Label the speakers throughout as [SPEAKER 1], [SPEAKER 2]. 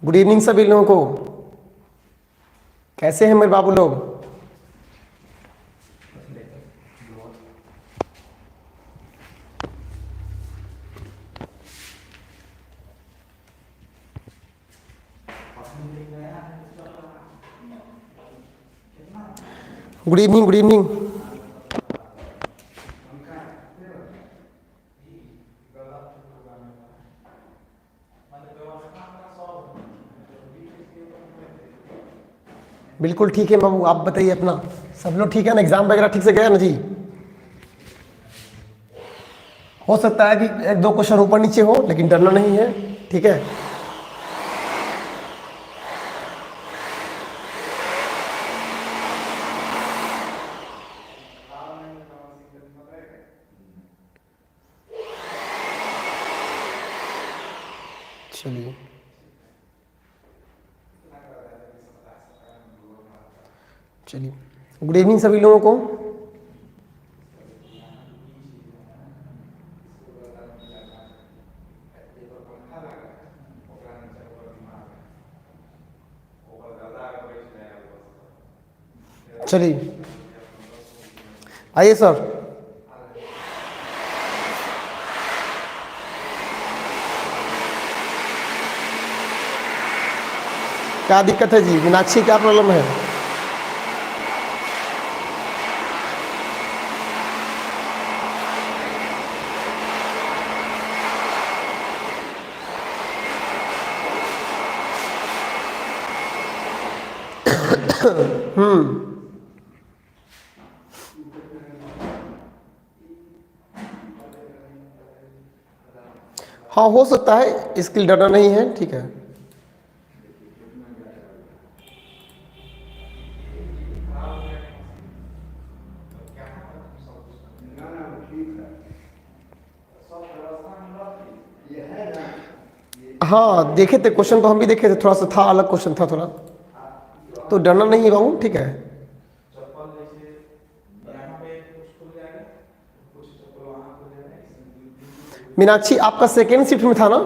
[SPEAKER 1] Good evening सभी लोगों को। कैसे हैं मेरे बाबू लोग? Good evening, good evening. बिल्कुल ठीक है बाबू, आप बताइए अपना। सब लोग ठीक है ना? एग्जाम वगैरह ठीक से गया ना जी? हो सकता है कि एक दो क्वेश्चन ऊपर नीचे हो, लेकिन डरना नहीं है, ठीक है। चलिए, चलिए गुड इवनिंग सभी लोगों को। चलिए आइए सर। क्या दिक्कत है जी? मीनाक्षी क्या प्रॉब्लम है? हाँ हो सकता है, इसके लिए डरना नहीं है, ठीक है। हाँ देखे थे क्वेश्चन, तो हम भी देखे थे, थोड़ा सा था, अलग क्वेश्चन था थोड़ा, तो डरना नहीं है बाबू, ठीक है। मीनाक्षी आपका सेकेंड शिफ्ट में था ना?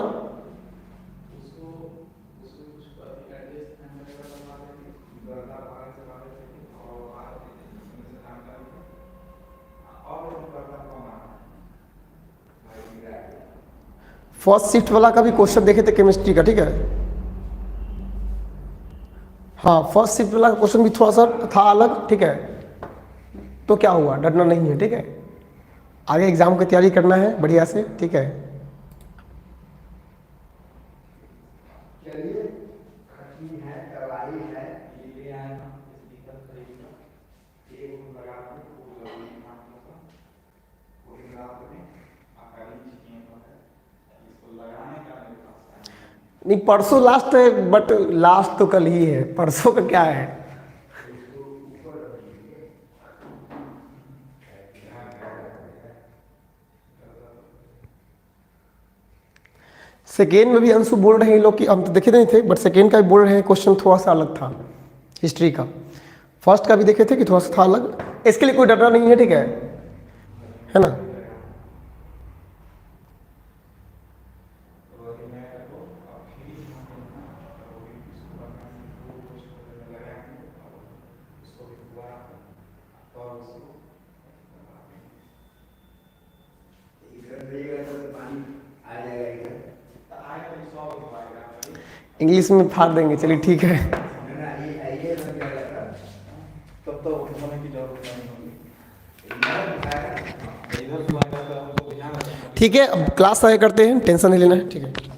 [SPEAKER 1] फर्स्ट शिफ्ट वाला का भी क्वेश्चन देखे थे केमिस्ट्री का, ठीक है। हाँ फर्स्ट शिफ्ट वाला क्वेश्चन भी थोड़ा सा था अलग, ठीक है। तो क्या हुआ, डरना नहीं है, ठीक है। आगे एग्जाम की तैयारी करना है बढ़िया से, ठीक है। नहीं परसों लास्ट है, बट लास्ट तो कल ही है, परसों का क्या है। सेकेंड में भी अंशु बोल रहे हैं ये लोग कि हम तो देखे नहीं थे, बट सेकेंड का भी बोल रहे हैं क्वेश्चन थोड़ा सा अलग था हिस्ट्री का। फर्स्ट का भी देखे थे कि थोड़ा सा था अलग, इसके लिए कोई डरना नहीं है, ठीक है ना। इंग्लिश में फाड़ देंगे, चलिए ठीक है। ठीक है अब क्लास आगे करते हैं, टेंशन नहीं लेना है, ठीक है।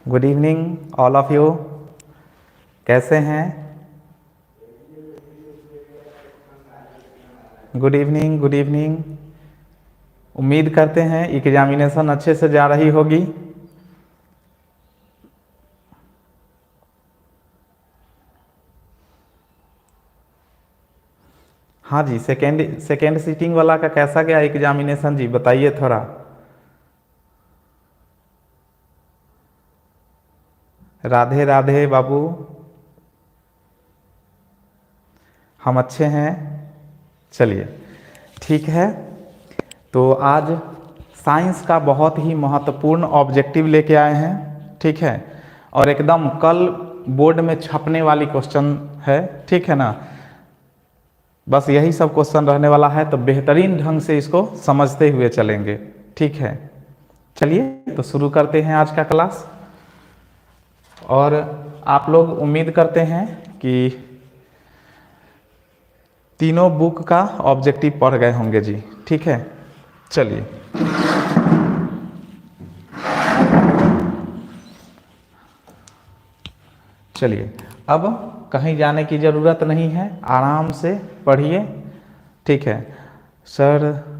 [SPEAKER 2] Good evening all of you, कैसे हैं? Good evening, good evening. उम्मीद करते हैं एग्जामिनेशन अच्छे से जा रही होगी। हाँ जी, सेकेंड सीटिंग वाला का कैसा गया एग्जामिनेशन जी, बताइए थोड़ा। राधे राधे बाबू, हम अच्छे हैं। चलिए ठीक है, तो आज साइंस का बहुत ही महत्वपूर्ण ऑब्जेक्टिव लेके आए हैं, ठीक है, और एकदम कल बोर्ड में छपने वाली क्वेश्चन है, ठीक है ना। बस यही सब क्वेश्चन रहने वाला है, तो बेहतरीन ढंग से इसको समझते हुए चलेंगे, ठीक है। चलिए तो शुरू करते हैं आज का क्लास। और आप लोग उम्मीद करते हैं कि तीनों बुक का ऑब्जेक्टिव पढ़ गए होंगे जी, ठीक है। चलिए चलिए, अब कहीं जाने की ज़रूरत नहीं है, आराम से पढ़िए, ठीक है। सर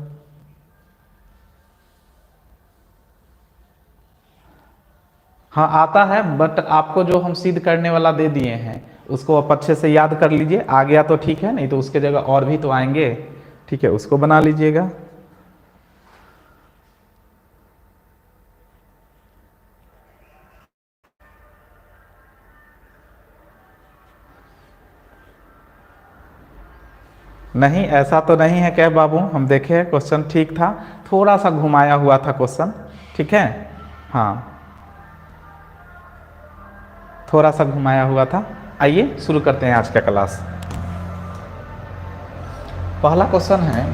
[SPEAKER 2] हाँ आता है, बट आपको जो हम सिद्ध करने वाला दे दिए हैं उसको आप अच्छे से याद कर लीजिए। आ गया तो ठीक है, नहीं तो उसके जगह और भी तो आएंगे, ठीक है, उसको बना लीजिएगा। नहीं ऐसा तो नहीं है क्या बाबू, हम देखे क्वेश्चन ठीक था, थोड़ा सा घुमाया हुआ था क्वेश्चन, ठीक है। हाँ थोड़ा सा घुमाया हुआ था। आइए शुरू करते हैं आज का क्लास। पहला क्वेश्चन है,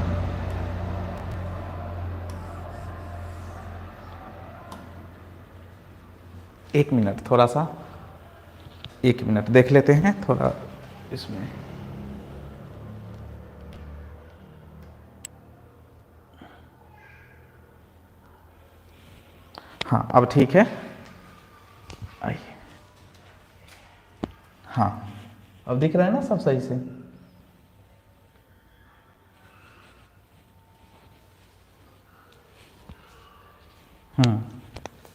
[SPEAKER 2] एक मिनट, थोड़ा सा एक मिनट देख लेते हैं थोड़ा इसमें। हाँ अब ठीक है, आइए। हाँ अब दिख रहा है ना सब सही से।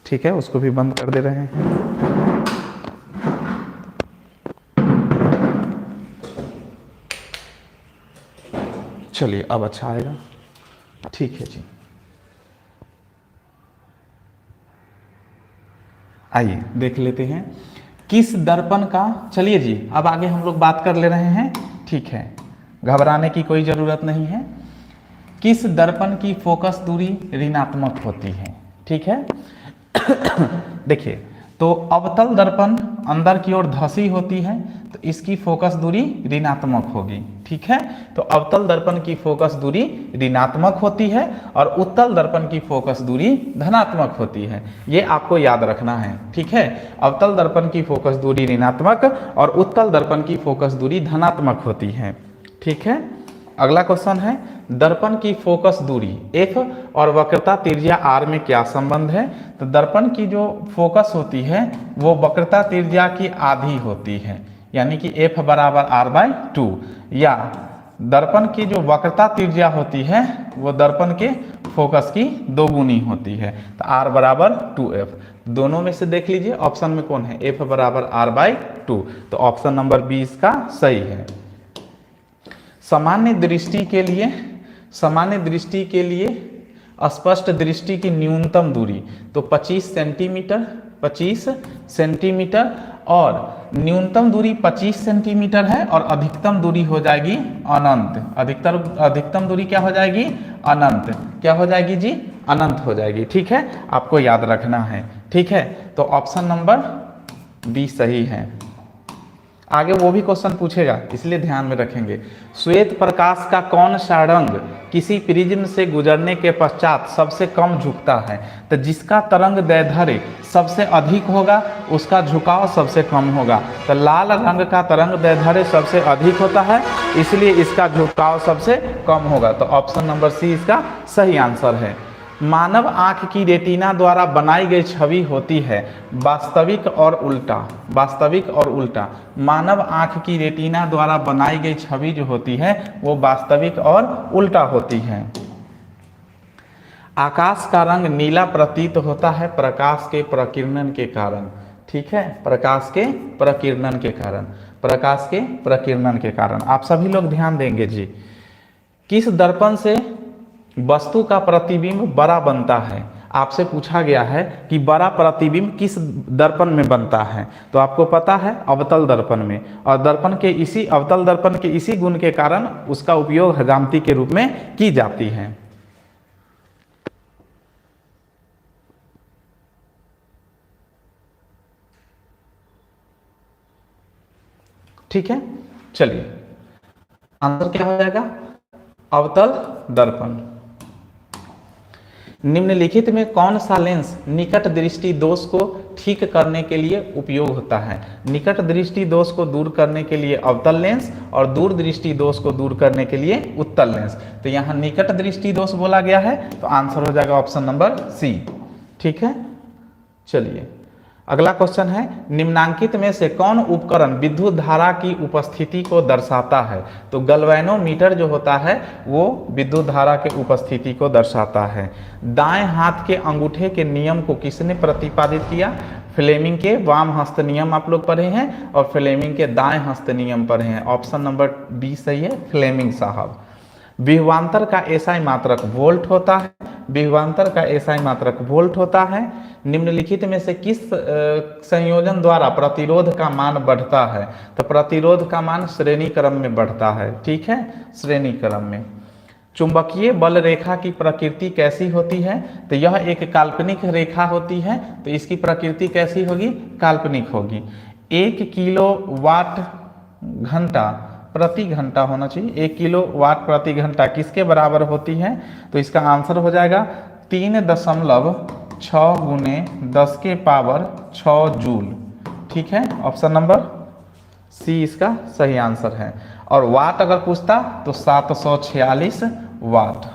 [SPEAKER 2] ठीक है, उसको भी बंद कर दे रहे हैं। चलिए अब अच्छा आएगा, ठीक है जी। आइए देख लेते हैं किस दर्पण का, चलिए जी अब आगे हम लोग बात कर ले रहे हैं, ठीक है, घबराने की कोई ज़रूरत नहीं है। किस दर्पण की फोकस दूरी ऋणात्मक होती है, ठीक है। देखिए तो अवतल दर्पण अंदर की ओर धंसी होती है, तो इसकी फोकस दूरी ऋणात्मक होगी, ठीक है। तो अवतल दर्पण की फोकस दूरी ऋणात्मक होती है और उत्तल दर्पण की फोकस दूरी धनात्मक होती है, ये आपको याद रखना है, ठीक है। अवतल दर्पण की फोकस दूरी ऋणात्मक और उत्तल दर्पण की फोकस दूरी धनात्मक होती है, ठीक है। अगला क्वेश्चन है, दर्पण की फोकस दूरी f और वक्रता त्रिज्या r में क्या संबंध है। तो दर्पण की जो फोकस होती है वो वक्रता त्रिज्या की आधी होती है, यानी कि f बराबर r/2, या दर्पण की जो वक्रता त्रिज्या होती है वो दर्पण के फोकस की दोगुनी होती है, तो r बराबर 2f। दोनों में से देख लीजिए ऑप्शन में कौन है, f बराबर r/2, तो ऑप्शन नंबर 20 का सही है। सामान्य दृष्टि के लिए स्पष्ट दृष्टि की न्यूनतम दूरी तो 25 सेंटीमीटर, और न्यूनतम दूरी 25 सेंटीमीटर है और अधिकतम दूरी हो जाएगी अनंत। अधिकतम दूरी क्या हो जाएगी, अनंत। क्या हो जाएगी जी, अनंत हो जाएगी, ठीक है, आपको याद रखना है, ठीक है। तो ऑप्शन नंबर 20 सही है। आगे वो भी क्वेश्चन पूछेगा, इसलिए ध्यान में रखेंगे। श्वेत प्रकाश का कौन सा रंग किसी प्रिज्म से गुजरने के पश्चात सबसे कम झुकता है। तो जिसका तरंग दैर्ध्य सबसे अधिक होगा उसका झुकाव सबसे कम होगा। तो लाल रंग का तरंग दैर्ध्य सबसे अधिक होता है, इसलिए इसका झुकाव सबसे कम होगा। तो ऑप्शन नंबर सी इसका सही आंसर है। मानव आंख की रेटिना द्वारा बनाई गई छवि होती है वास्तविक और उल्टा। मानव आंख की रेटिना द्वारा बनाई गई छवि जो होती है वो वास्तविक और उल्टा होती है। आकाश का रंग नीला प्रतीत होता है प्रकाश के प्रकीर्णन के कारण, ठीक है, प्रकाश के प्रकीर्णन के कारण। आप सभी लोग ध्यान देंगे जी। किस दर्पण से वस्तु का प्रतिबिंब बड़ा बनता है? आपसे पूछा गया है कि बड़ा प्रतिबिंब किस दर्पण में बनता है, तो आपको पता है अवतल दर्पण में, और दर्पण के इसी अवतल दर्पण के इसी गुण के कारण उसका उपयोग हजामती के रूप में की जाती है। ठीक है, चलिए आंसर क्या हो जाएगा? अवतल दर्पण। निम्नलिखित में कौन सा लेंस निकट दृष्टि दोष को ठीक करने के लिए उपयोग होता है? निकट दृष्टि दोष को दूर करने के लिए अवतल लेंस और दूर दृष्टि दोष को दूर करने के लिए उत्तल लेंस। तो यहाँ निकट दृष्टि दोष बोला गया है, तो आंसर हो जाएगा ऑप्शन नंबर सी। ठीक है, चलिए अगला क्वेश्चन है, निम्नांकित में से कौन उपकरण विद्युत धारा की उपस्थिति को दर्शाता है? तो गैल्वेनोमीटर जो होता है वो विद्युत धारा के उपस्थिति को दर्शाता है। दाएं हाथ के अंगूठे के नियम को किसने प्रतिपादित किया? फ्लेमिंग के वाम हस्त नियम आप लोग पढ़े हैं, और फ्लेमिंग के दाएं हस्त नियम पढ़े हैं। ऑप्शन नंबर बी सही है, फ्लेमिंग साहब। विभवांतर का एसआई मात्रक वोल्ट होता है। विभवांतर का एसआई मात्रक वोल्ट होता है। निम्नलिखित में से किस संयोजन द्वारा प्रतिरोध का मान बढ़ता है? तो प्रतिरोध का मान श्रेणी क्रम में बढ़ता है। ठीक है, श्रेणी क्रम में। चुंबकीय बल रेखा की प्रकृति कैसी होती है? तो यह एक काल्पनिक रेखा होती है, तो इसकी प्रकृति कैसी होगी? काल्पनिक होगी। 1 किलोवाट घंटा प्रति घंटा होना चाहिए। 1 किलोवाट प्रति घंटा किसके बराबर होती है? तो इसका आंसर हो जाएगा 3.6 गुने 10 के पावर 6 जूल। ठीक है, ऑप्शन नंबर सी इसका सही आंसर है। और वाट अगर पूछता तो 746 वाट।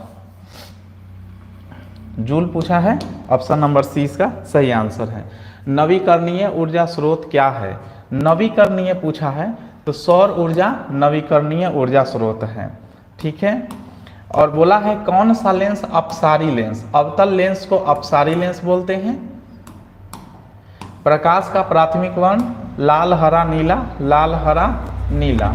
[SPEAKER 2] जूल पूछा है, ऑप्शन नंबर सी इसका सही आंसर है। नवीकरणीय ऊर्जा स्रोत क्या है? नवीकरणीय पूछा है, तो सौर ऊर्जा नवीकरणीय ऊर्जा स्रोत है। ठीक है, और बोला है कौन सा लेंस अपसारी लेंस? अवतल लेंस को अपसारी लेंस बोलते हैं। प्रकाश का प्राथमिक वर्ण लाल हरा नीला, लाल हरा नीला।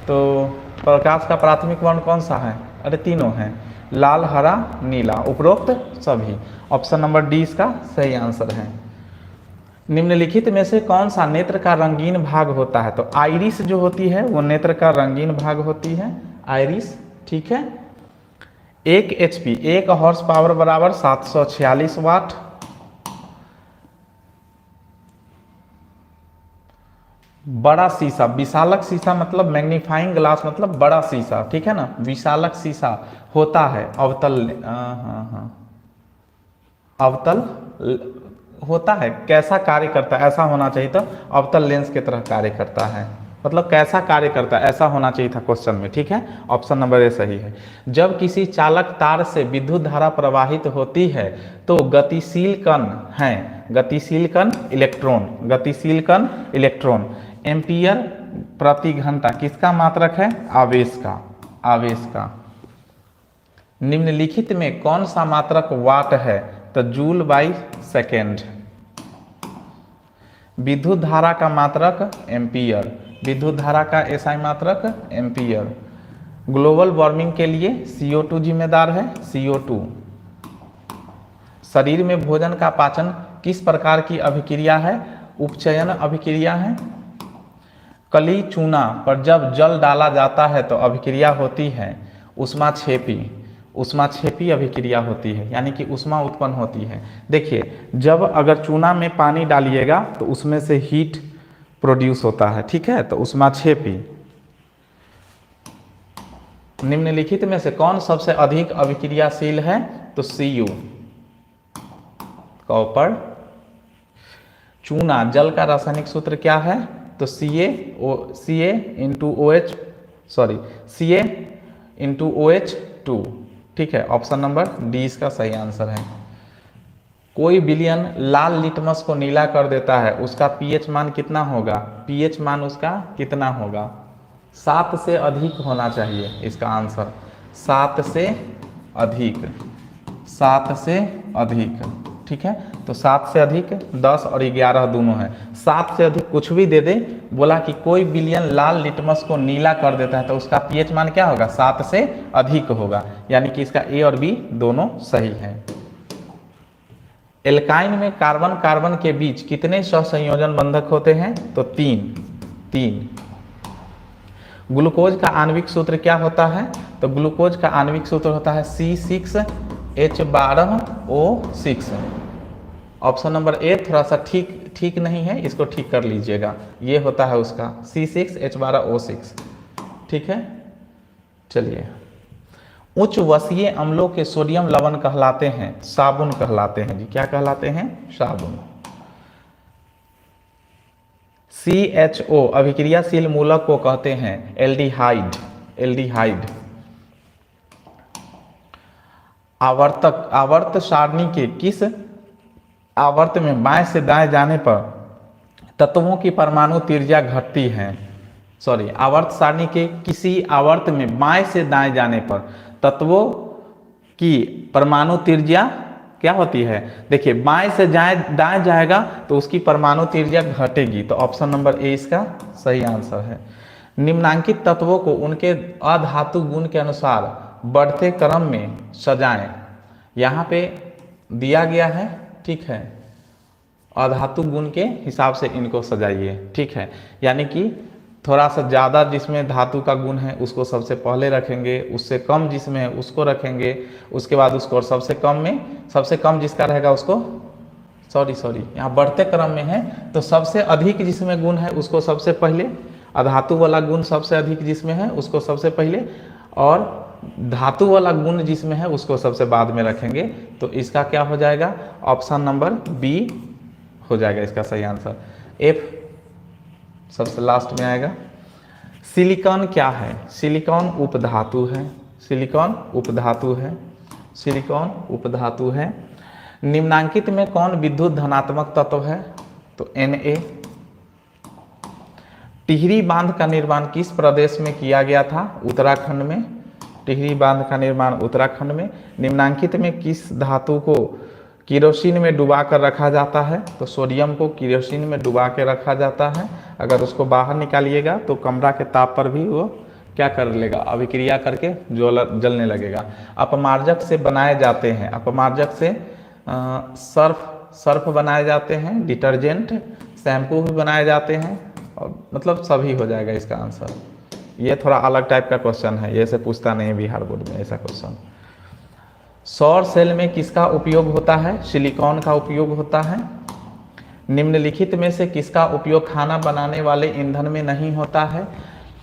[SPEAKER 2] तो प्रकाश का प्राथमिक वर्ण कौन सा है? अरे तीनों हैं, लाल हरा नीला, उपरोक्त सभी। ऑप्शन नंबर डी इसका सही आंसर है। निम्नलिखित में से कौन सा नेत्र का रंगीन भाग होता है? तो आइरिस जो होती है वो नेत्र का रंगीन भाग होती है, आइरिस। ठीक है, 1 HP 1 हॉर्स पावर बराबर 746 वाट। बड़ा शीशा, विशालक शीशा मतलब मैग्नीफाइंग ग्लास मतलब बड़ा शीशा। ठीक है ना, विशालक शीशा होता है अवतल, अवतल होता है। कैसा कार्य करता है? ऐसा होना चाहिए था, अवतल लेंस की तरह कार्य करता है। मतलब कैसा कार्य करता है ऐसा होना चाहिए था क्वेश्चन में। ठीक है, ऑप्शन नंबर ए सही है। जब किसी चालक तार से विद्युत धारा प्रवाहित होती है तो गतिशील कण है, गतिशील कण इलेक्ट्रॉन, गतिशील कण इलेक्ट्रॉन। एम्पियर प्रति घंटा किसका मात्रक है? आवेश का, आवेश का। निम्नलिखित में कौन सा मात्रक वाट है? तो जूल बाई सेकेंड। विद्युत धारा का मात्रक एम्पियर, विद्युत धारा का एसआई मात्रक एम्पियर। ग्लोबल वार्मिंग के लिए CO2 जिम्मेदार है, CO2। शरीर में भोजन का पाचन किस प्रकार की अभिक्रिया है? उपचयन अभिक्रिया है। कली चूना पर जब जल डाला जाता है तो अभिक्रिया होती है ऊष्माक्षेपी, ऊष्माक्षेपी अभिक्रिया होती है, यानी कि ऊष्मा उत्पन्न होती है। देखिए, जब अगर चूना में पानी डालिएगा तो उसमें से हीट प्रोड्यूस होता है। ठीक है, तो ऊष्माक्षेपी। निम्नलिखित में से कौन सबसे अधिक अभिक्रियाशील है? तो Cu, कॉपर। चूना जल का रासायनिक सूत्र क्या है? तो CA/OH2। ठीक है, ऑप्शन नंबर डी इसका सही आंसर है। कोई विलयन लाल लिटमस को नीला कर देता है, उसका pH मान कितना होगा? pH मान उसका कितना होगा? 7 से अधिक होना चाहिए इसका आंसर, 7 से अधिक, 7 से अधिक। ठीक है। तो 7 से अधिक 10 और 11 दोनों है। 7 से अधिक कुछ भी दे दे, बोला कि कोई विलयन लाल लिटमस को नीला कर देता है तो उसका पीएच मान क्या होगा, 7 से अधिक होगा, यानी कि इसका ए और बी दोनों सही है। एल्काइन में कार्बन कार्बन के बीच कितने सहसंयोजन बंधक होते हैं, तो 3। ग्लूकोज का आणविक सूत्र क्या होता है, तो ग्लूकोज का आणविक सूत्र होता है C6H12O6। ऑप्शन नंबर ए थोड़ा सा ठीक नहीं है, इसको ठीक कर लीजिएगा, ये होता है उसका C6H12O6, ठीक है। चलिए, उच्च वसीय अम्लों के सोडियम लवण कहलाते हैं, साबुन कहलाते हैं जी, क्या कहलाते हैं, साबुन। CHO अभिक्रियाशील मूलक को कहते हैं एल्डिहाइड। आवर्त सारणी के किस आवर्त में बाएं से दाएं जाने पर तत्वों की परमाणु त्रिज्या घटती है, आवर्त सारणी के किसी आवर्त में बाएं से दाएं जाने पर तत्वों की परमाणु त्रिज्या क्या होती है, देखिए बाएं से दाएं जाएगा तो उसकी परमाणु त्रिज्या घटेगी, तो ऑप्शन नंबर ए इसका सही आंसर है। निम्नांकित तत्वों को उनके अधातु गुण के अनुसार बढ़ते क्रम में सजाएं, यहाँ पे दिया गया है, ठीक है, अधातु गुण के हिसाब से इनको सजाइए, ठीक है। यानी कि थोड़ा सा ज़्यादा जिसमें धातु का गुण है उसको सबसे पहले रखेंगे, उससे कम जिसमें है उसको रखेंगे, उसके बाद उसको, और सबसे कम जिसका रहेगा उसको, यहाँ बढ़ते क्रम में है तो सबसे अधिक जिसमें गुण है उसको सबसे पहले, अधातु वाला गुण सबसे अधिक जिसमें है उसको सबसे पहले, और धातु वाला गुण जिसमें है उसको सबसे बाद में रखेंगे। तो इसका क्या हो जाएगा, ऑप्शन नंबर बी हो जाएगा इसका सही आंसर। एफ सबसे लास्ट में आएगा। सिलिकॉन क्या है, सिलिकॉन उपधातु है, सिलिकॉन उपधातु है। निम्नांकित में कौन विद्युत धनात्मक तत्व है, तो Na। टिहरी बांध का निर्माण किस प्रदेश में किया गया था, उत्तराखंड में, टिहरी बांध का निर्माण उत्तराखंड में। निम्नांकित में किस धातु को केरोसिन में डुबा कर रखा जाता है, तो सोडियम को केरोसिन में डुबा के रखा जाता है, अगर उसको बाहर निकालिएगा तो कमरा के ताप पर भी वो क्या कर लेगा, अभिक्रिया करके जलने लगेगा। अपमार्जक से बनाए जाते हैं, अपमार्जक से सर्फ बनाए जाते हैं, डिटर्जेंट, शैम्पू भी बनाए जाते हैं, और मतलब सभी हो जाएगा इसका आंसर। ये थोड़ा अलग टाइप का क्वेश्चन है, ये से पूछता नहीं है बिहार बोर्ड में ऐसा क्वेश्चन। सौर सेल में किसका उपयोग होता है, सिलिकॉन का उपयोग होता है। निम्नलिखित में से किसका उपयोग खाना बनाने वाले ईंधन में नहीं होता है,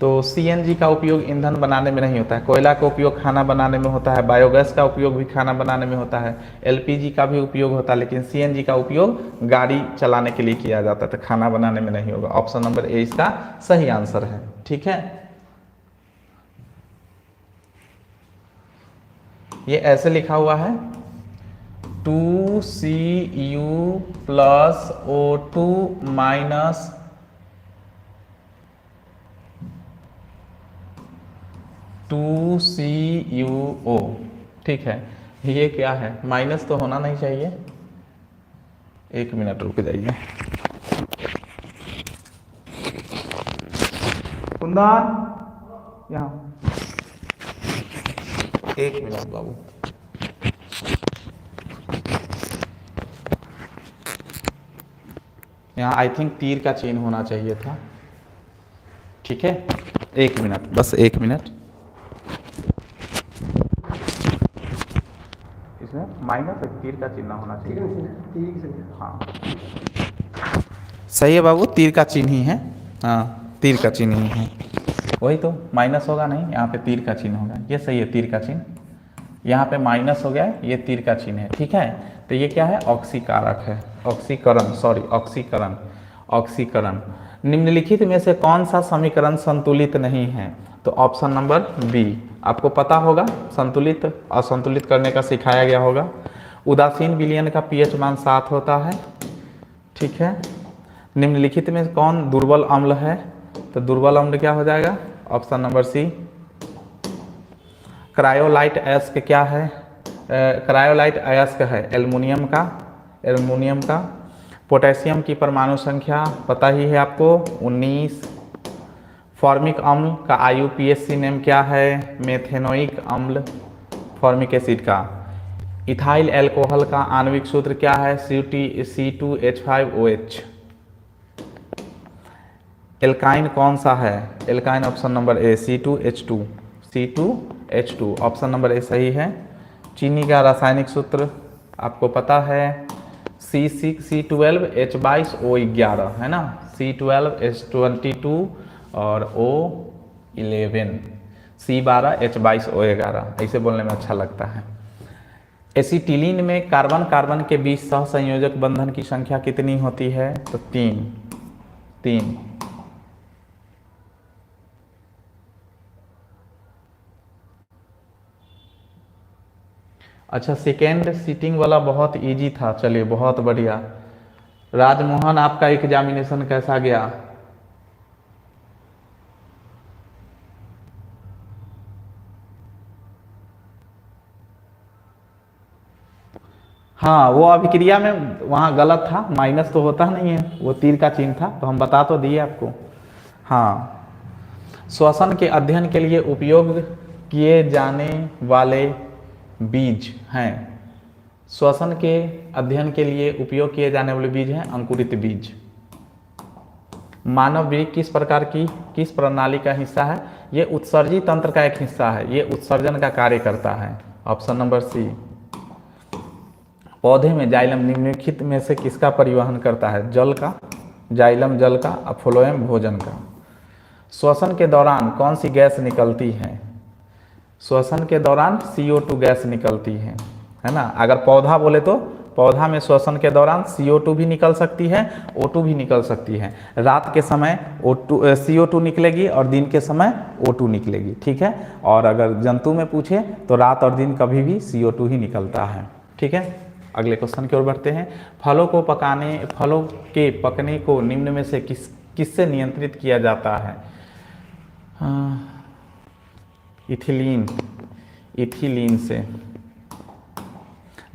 [SPEAKER 2] तो CNG का उपयोग ईंधन बनाने में नहीं होता है। कोयला का उपयोग खाना बनाने में होता है, बायोगैस का उपयोग भी खाना बनाने में होता है, LPG का भी उपयोग होता है, लेकिन CNG का उपयोग गाड़ी चलाने के लिए किया जाता है, तो खाना बनाने में नहीं होगा। ऑप्शन नंबर ए इसका सही आंसर है, ठीक है। ये ऐसे लिखा हुआ है 2Cu plus O2 minus 2CuO, ठीक है। ये क्या है, माइनस तो होना नहीं चाहिए, एक मिनट रुक जाइए। कुंदन यहाँ, एक मिनट बाबू। यहाँ आई थिंक तीर का चिन्ह होना चाहिए था, ठीक है, एक मिनट, बस एक मिनट। इसमें माइनस तीर का चिन्ह होना चाहिए, हाँ सही है बाबू, तीर का चिन्ह ही है, हाँ तीर का चिन्ह ही है, वही तो माइनस होगा नहीं, यहाँ पे तीर का चिन्ह होगा, ये सही है तीर का चिन्ह, यहाँ पे माइनस हो गया, ये तीर का चिन्ह है, ठीक है। तो ये क्या है, ऑक्सीकारक है, ऑक्सीकरण। निम्नलिखित में से कौन सा समीकरण संतुलित नहीं है, तो ऑप्शन नंबर बी। आपको पता होगा, संतुलित असंतुलित करने का सिखाया गया होगा। उदासीन विलयन का pH मान 7 होता है, ठीक है। निम्नलिखित में कौन दुर्बल अम्ल है, तो दुर्बल अम्ल क्या हो जाएगा, ऑप्शन नंबर सी। क्रायोलाइट अयस्क क्या है, क्रायोलाइट अयस्क है एल्युमिनियम का, एल्युमिनियम का। पोटेशियम की परमाणु संख्या पता ही है आपको 19। फॉर्मिक अम्ल का IUPAC नेम क्या है? मेथेनोइक अम्ल फॉर्मिक एसिड का। इथाइल एल्कोहल का आणविक सूत्र क्या है? C2H5OH। एल्काइन कौन सा है? Alkyne option number A C2H2। C2H2 option number A सही है। चीनी का रासायनिक सूत्र आपको पता है C6C12H22O11 है ना, C12H22 और O11, C12H22O11, ऐसे बोलने में अच्छा लगता है। एसिटिलीन में कार्बन कार्बन के बीच सहसंयोजक बंधन की संख्या कितनी होती है? तो 3। अच्छा, सेकेंड सीटिंग वाला बहुत इजी था, चलिए बहुत बढ़िया। राजमोहन आपका एग्जामिनेशन कैसा गया? हाँ, वो अभिक्रिया में वहाँ गलत था, माइनस तो होता नहीं है, वो तीर का चिन्ह था, तो हम बता तो दिए आपको। हाँ, श्वसन के अध्ययन के लिए उपयोग किए जाने वाले बीज हैं। श्वसन के अध्ययन के लिए उपयोग किए जाने वाले बीज हैं अंकुरित बीज। मानव वृक्क किस प्रणाली का हिस्सा है? ये उत्सर्जी तंत्र का एक हिस्सा है, ये उत्सर्जन का कार्य करता है। Option number C. पौधे में जाइलम निम्नलिखित में से किसका परिवहन करता है? जल का, जाइलम जल का, फ्लोएम भोजन का। श्वसन के दौरान कौन सी गैस निकलती है? श्वसन के दौरान CO2 गैस निकलती है ना। अगर पौधा बोले तो पौधा में श्वसन के दौरान CO2 भी निकल सकती है, O2 भी निकल सकती है। रात के समय CO2 निकलेगी और दिन के समय O2 निकलेगी, ठीक है। और अगर जंतु में पूछे तो रात और दिन कभी भी CO2 ही निकलता है, ठीक है। अगले क्वेश्चन की ओर बढ़ते हैं। फलों के पकने को निम्न में से किससे नियंत्रित किया जाता है? इथिलीन से।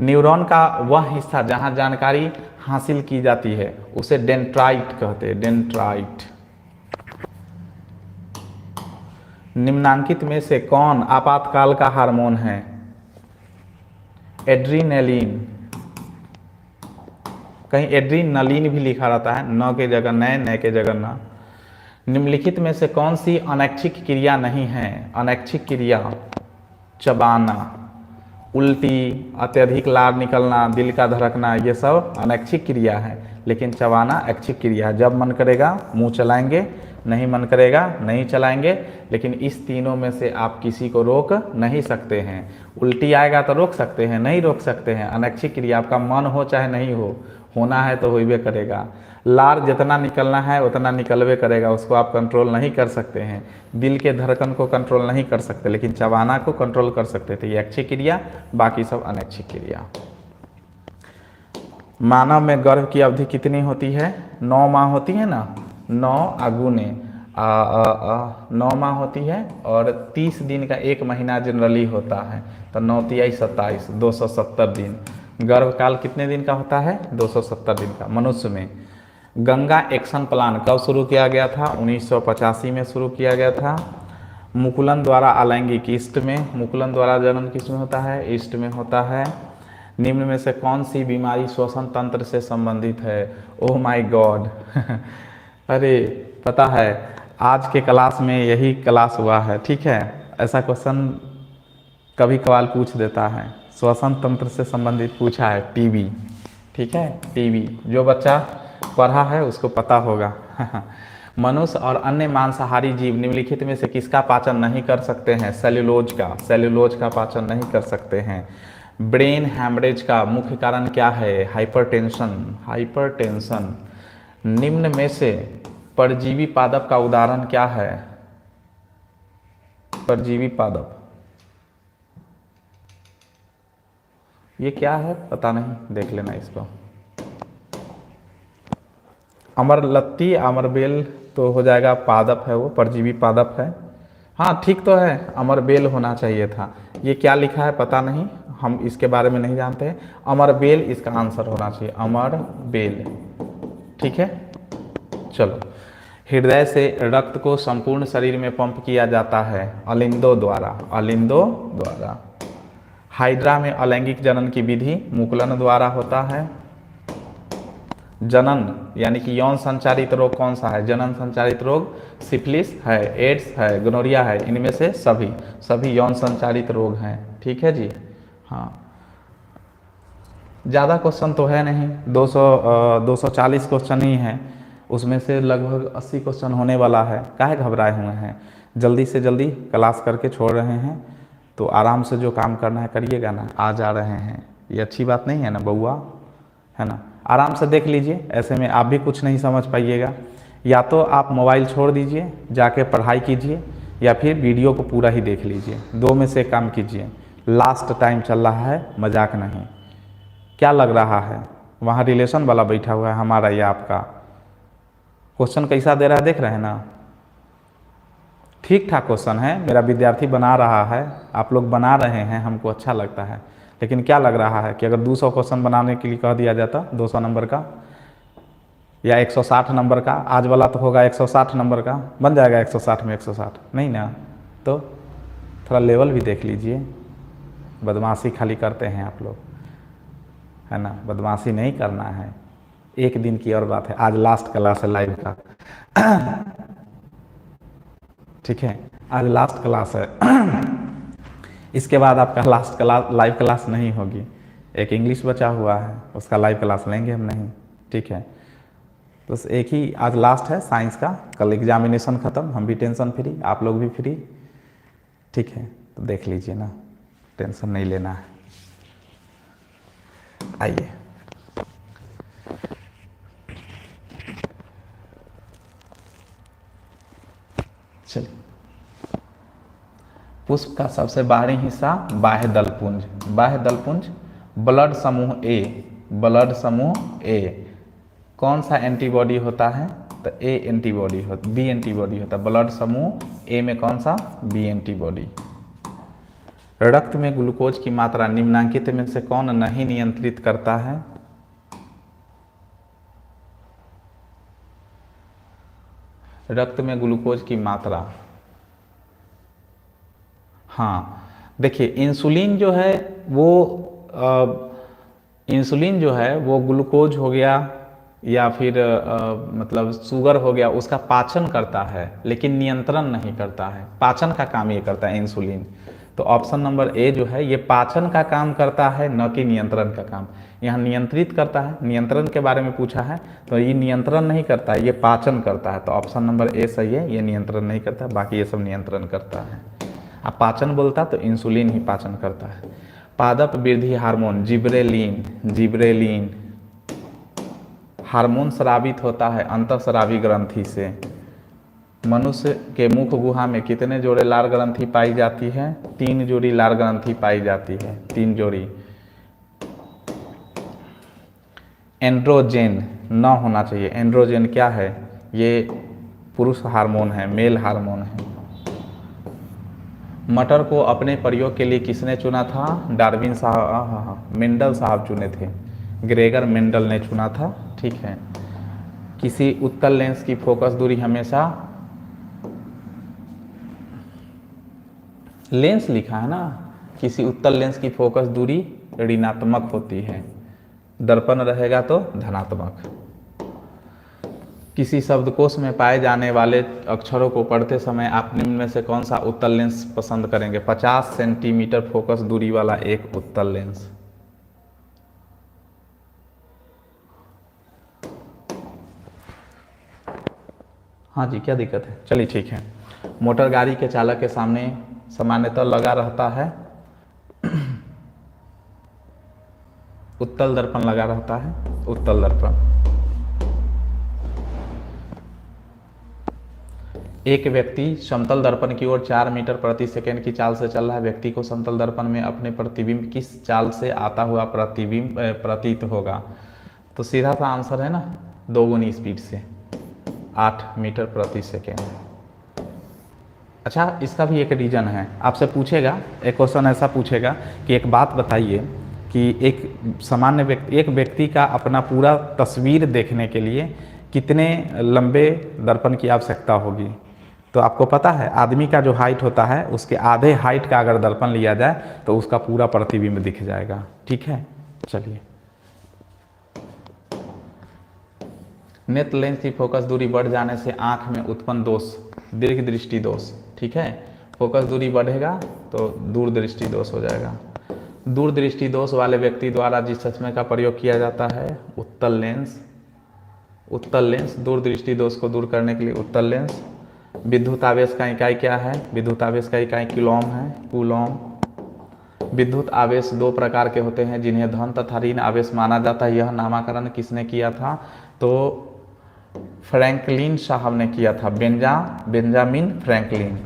[SPEAKER 2] न्यूरॉन का वह हिस्सा जहां जानकारी हासिल की जाती है उसे डेंड्राइट कहते हैं, डेंड्राइट। निम्नांकित में से कौन आपातकाल का हार्मोन है? एड्रीनलिन। कहीं एड्रीनलिन भी लिखा रहता है, न के जगह न के जगह न। निम्नलिखित में से कौन सी अनैच्छिक क्रिया नहीं है? अनैच्छिक क्रिया चबाना, उल्टी, अत्यधिक लार निकलना, दिल का धड़कना, ये सब अनैच्छिक क्रिया है। लेकिन चबाना ऐच्छिक क्रिया है। जब मन करेगा मुंह चलाएंगे, नहीं मन करेगा नहीं चलाएंगे। लेकिन इस तीनों में से आप किसी को रोक नहीं सकते हैं। उल्टी आएगा तो रोक सकते हैं, नहीं रोक सकते हैं। अनैच्छिक क्रिया आपका मन हो चाहे नहीं हो, होना है तो होइबे करेगा। लार जितना निकलना है उतना निकलवे करेगा, उसको आप कंट्रोल नहीं कर सकते हैं। दिल के धड़कन को कंट्रोल नहीं कर सकते, लेकिन चबाना को कंट्रोल कर सकते थे। ये ऐच्छिक क्रिया, बाकी सब अनैच्छिक क्रिया। मानव में गर्भ की अवधि कितनी होती है? 9 माह होती है ना, 9 अगुने 9 माह होती है। और 30 दिन का 1 महीना जनरली होता है, तो 9 तिहाई 27, 270 दिन। गर्भकाल कितने दिन का होता है? 270 दिन का। मनुष्य में गंगा एक्शन प्लान कब शुरू किया गया था? 1985 में शुरू किया गया था। मुकुलन द्वारा अलैंगिक ईस्ट में, मुकुलन द्वारा जनन किस में होता है? ईस्ट में होता है। निम्न में से कौन सी बीमारी श्वसन तंत्र से संबंधित है? ओह माय गॉड अरे पता है, आज के क्लास में यही क्लास हुआ है, ठीक है। ऐसा क्वेश्चन कभी कभार पूछ देता है, श्वसन तंत्र से संबंधित पूछा है, टीबी, ठीक है। टीबी जो बच्चा पढ़ा है उसको पता होगा मनुष्य और अन्य मांसाहारी जीव निम्नलिखित में से किसका पाचन नहीं कर सकते हैं? सेल्यूलोज का, सेल्यूलोज का पाचन नहीं कर सकते हैं। ब्रेन हैमरेज का मुख्य कारण क्या है? Hypertension, hypertension. निम्न में से परजीवी पादप का उदाहरण क्या है? परजीवी पादप ये क्या है पता नहीं, देख लेना इसको। अमरलत्ती, अमरबेल तो हो जाएगा, पादप है वो, परजीवी पादप है। हाँ ठीक तो है, अमरबेल होना चाहिए था। ये क्या लिखा है पता नहीं, हम इसके बारे में नहीं जानते हैं। अमर बेल इसका आंसर होना चाहिए, अमर बेल। ठीक है, चलो। हृदय से रक्त को संपूर्ण शरीर में पंप किया जाता है अलिंदो द्वारा, अलिंदो द्वारा। हाइड्रा में अलैंगिक जनन की विधि मुकुलन द्वारा होता है। जनन यानी कि यौन संचारित रोग कौन सा है? जनन संचारित रोग सिफिलिस है, एड्स है, गोनोरिया है, इनमें से सभी यौन संचारित रोग हैं। ठीक है जी, हाँ। ज़्यादा क्वेश्चन तो है नहीं, 240 क्वेश्चन ही हैं, उसमें से लगभग 80 क्वेश्चन होने वाला है। काहे घबराए हुए हैं? जल्दी से जल्दी क्लास करके छोड़ रहे हैं, तो आराम से जो काम करना है करिएगा ना। आ जा रहे हैं, ये अच्छी बात नहीं है ना बउआ, है ना। आराम से देख लीजिए, ऐसे में आप भी कुछ नहीं समझ पाइएगा। या तो आप मोबाइल छोड़ दीजिए, जाके पढ़ाई कीजिए, या फिर वीडियो को पूरा ही देख लीजिए। दो में से काम कीजिए। लास्ट टाइम चल रहा है, मजाक नहीं। क्या लग रहा है? वहाँ रिलेशन वाला बैठा हुआ है, हमारा या आपका। क्वेश्चन कैसा दे रहा है देख रहे हैं ना? ठीक ठाक क्वेश्चन है, मेरा विद्यार्थी बना रहा है, आप लोग बना रहे हैं, हमको अच्छा लगता है। लेकिन क्या लग रहा है कि अगर 200 क्वेश्चन बनाने के लिए कह दिया जाता, 200 नंबर का या 160 नंबर का, आज वाला तो होगा 160 नंबर का, बन जाएगा 160 में 160? नहीं ना। तो थोड़ा लेवल भी देख लीजिए। बदमाशी खाली करते हैं आप लोग, है ना। बदमाशी नहीं करना है। एक दिन की और बात है, आज लास्ट क्लास है लाइव का। ठीक है, आज लास्ट क्लास है। इसके बाद आपका लास्ट क्लास, लाइव क्लास नहीं होगी। एक इंग्लिश बचा हुआ है, उसका लाइव क्लास लेंगे हम नहीं। ठीक है, बस एक ही आज लास्ट है साइंस का। कल एग्जामिनेशन ख़त्म, हम भी टेंशन फ्री, आप लोग भी फ्री। ठीक है, तो देख लीजिए ना, टेंशन नहीं लेना है। आइए, चलिए। पुष्प का सबसे बाहरी हिस्सा बाह्य दलपुंज। बाह्य दलपुंज ब्लड समूह ए, ब्लड समूह ए कौन सा एंटीबॉडी होता है? तो ए एंटीबॉडी होता, बी एंटीबॉडी होता है। ब्लड समूह ए में कौन सा? B antibody. रक्त में ग्लूकोज की मात्रा निम्नांकित में से कौन नहीं नियंत्रित करता है? रक्त में ग्लूकोज की मात्रा, हाँ देखिए, इंसुलिन जो है वो इंसुलिन जो है वो ग्लूकोज हो गया या फिर मतलब शुगर हो गया, उसका पाचन करता है, लेकिन नियंत्रण नहीं करता है। पाचन का काम ये करता है इंसुलिन। तो ऑप्शन नंबर ए जो है ये पाचन का काम करता है, न कि नियंत्रण का काम। यहाँ नियंत्रित करता है, नियंत्रण के बारे में पूछा है, तो ये नियंत्रण नहीं करता है, ये पाचन करता है। तो ऑप्शन नंबर ए सही है, ये नियंत्रण नहीं करता, बाकी ये सब नियंत्रण करता है। अब पाचन बोलता तो इंसुलिन ही पाचन करता है। पादप वृद्धि हार्मोन जिब्रेलिन, जिब्रेलिन हार्मोन स्रावित होता है अंतःस्रावी ग्रंथि से। मनुष्य के मुख गुहा में कितने जोड़े लार ग्रंथि पाई जाती है? 3 जोड़ी लार ग्रंथि पाई जाती है, 3 जोड़ी। एंड्रोजेन न होना चाहिए। एंड्रोजेन क्या है? ये पुरुष हार्मोन है, मेल हार्मोन है। मटर को अपने प्रयोग के लिए किसने चुना था? डार्विन साहब, मेंडल साहब चुने थे, ग्रेगर मेंडल ने चुना था। ठीक है। किसी उत्तल लेंस की फोकस दूरी हमेशा, लेंस लिखा है ना, किसी उत्तल लेंस की फोकस दूरी ऋणात्मक होती है, दर्पण रहेगा तो धनात्मक। किसी शब्दकोश में पाए जाने वाले अक्षरों को पढ़ते समय आप निम्न में से कौन सा उत्तल लेंस पसंद करेंगे? 50 सेंटीमीटर फोकस दूरी वाला एक उत्तल लेंस। हाँ जी, क्या दिक्कत है? चलिए ठीक है। मोटर गाड़ी के चालक के सामने सामान्यतः लगा रहता है उत्तल दर्पण, लगा रहता है उत्तल दर्पण। एक व्यक्ति समतल दर्पण की ओर 4 मीटर प्रति सेकंड की चाल से चल रहा है। व्यक्ति को समतल दर्पण में अपने प्रतिबिंब किस चाल से आता हुआ प्रतिबिंब प्रतीत होगा? तो सीधा सा आंसर है ना, 2 गुनी स्पीड से, 8 मीटर प्रति सेकेंड। अच्छा, इसका भी एक रीज़न है, आपसे पूछेगा, एक क्वेश्चन ऐसा पूछेगा कि एक बात बताइए कि एक सामान्य व्यक्ति, एक व्यक्ति का अपना पूरा तस्वीर देखने के लिए कितने लंबे दर्पण की आवश्यकता होगी। तो आपको पता है आदमी का जो हाइट होता है उसके आधे हाइट का अगर दर्पण लिया जाए तो उसका पूरा प्रतिबिंब दिख जाएगा। ठीक है, चलिए। नेत्र लेंस की फोकस दूरी बढ़ जाने से आंख में उत्पन्न दोष दीर्घ दृष्टि दोष। ठीक है, फोकस दूरी बढ़ेगा तो दूर दृष्टि दोष हो जाएगा। दूर दृष्टि दोष वाले व्यक्ति द्वारा जिस चश्मे का प्रयोग किया जाता है उत्तल लेंस। उत्तल लेंस दूर दृष्टि दोष को दूर करने के लिए उत्तल लेंस। विद्युत आवेश का इकाई क्या है? विद्युत आवेश का इकाई कूलॉम है, कूलॉम। विद्युत आवेश दो प्रकार के होते हैं जिन्हें धन तथा ऋण आवेश माना जाता है। यह नामकरण किसने किया था? तो फ्रैंकलिन साहब ने किया था, बेंजामिन फ्रैंकलिन।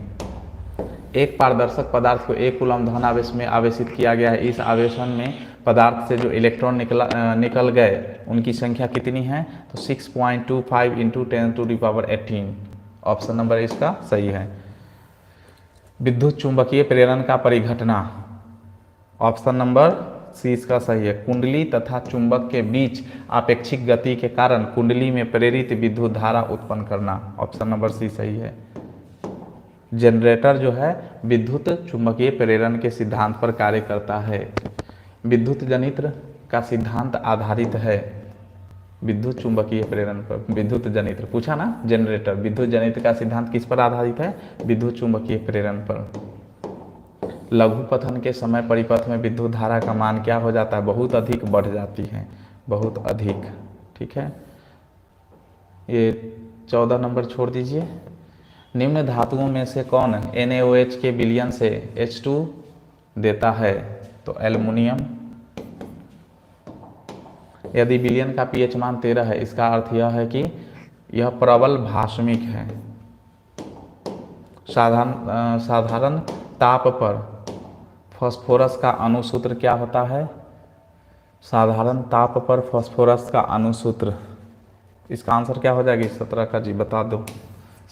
[SPEAKER 2] एक पारदर्शक पदार्थ को एक कूलम धन आवेश में आवेशित किया गया है। इस आवेशन में पदार्थ से जो इलेक्ट्रॉन निकल गए उनकी संख्या कितनी है? तो 6.25 इंटू 10⁻18। ऑप्शन नंबर इसका सही है। विद्युत चुंबकीय प्रेरण का परिघटना, ऑप्शन नंबर सी इसका सही है। कुंडली तथा चुंबक के बीच आपेक्षिक गति के कारण कुंडली में प्रेरित विद्युत धारा उत्पन्न करना, ऑप्शन नंबर सी सही है। जनरेटर जो है विद्युत चुंबकीय प्रेरण के सिद्धांत पर कार्य करता है। विद्युत जनित्र का सिद्धांत आधारित है विद्युत चुंबकीय प्रेरण पर। विद्युत जनित्र पूछा ना, जनरेटर। विद्युत जनित्र का सिद्धांत किस पर आधारित है? विद्युत चुंबकीय प्रेरण पर। लघु पथन के समय परिपथ में विद्युत धारा का मान क्या हो जाता है? बहुत अधिक बढ़ जाती है, बहुत अधिक। ठीक है, ये 14 नंबर छोड़ दीजिए। निम्न धातुओं में से कौन NaOH के विलयन से H2 देता है? तो एल्युमिनियम। यदि विलयन का pH मान 13 है, इसका अर्थ यह है कि यह प्रबल भास्मिक है। साधारण ताप पर फास्फोरस का अणुसूत्र क्या होता है? साधारण ताप पर फास्फोरस का अणुसूत्र, इसका आंसर क्या हो जाएगी? 17 का जी बता दो।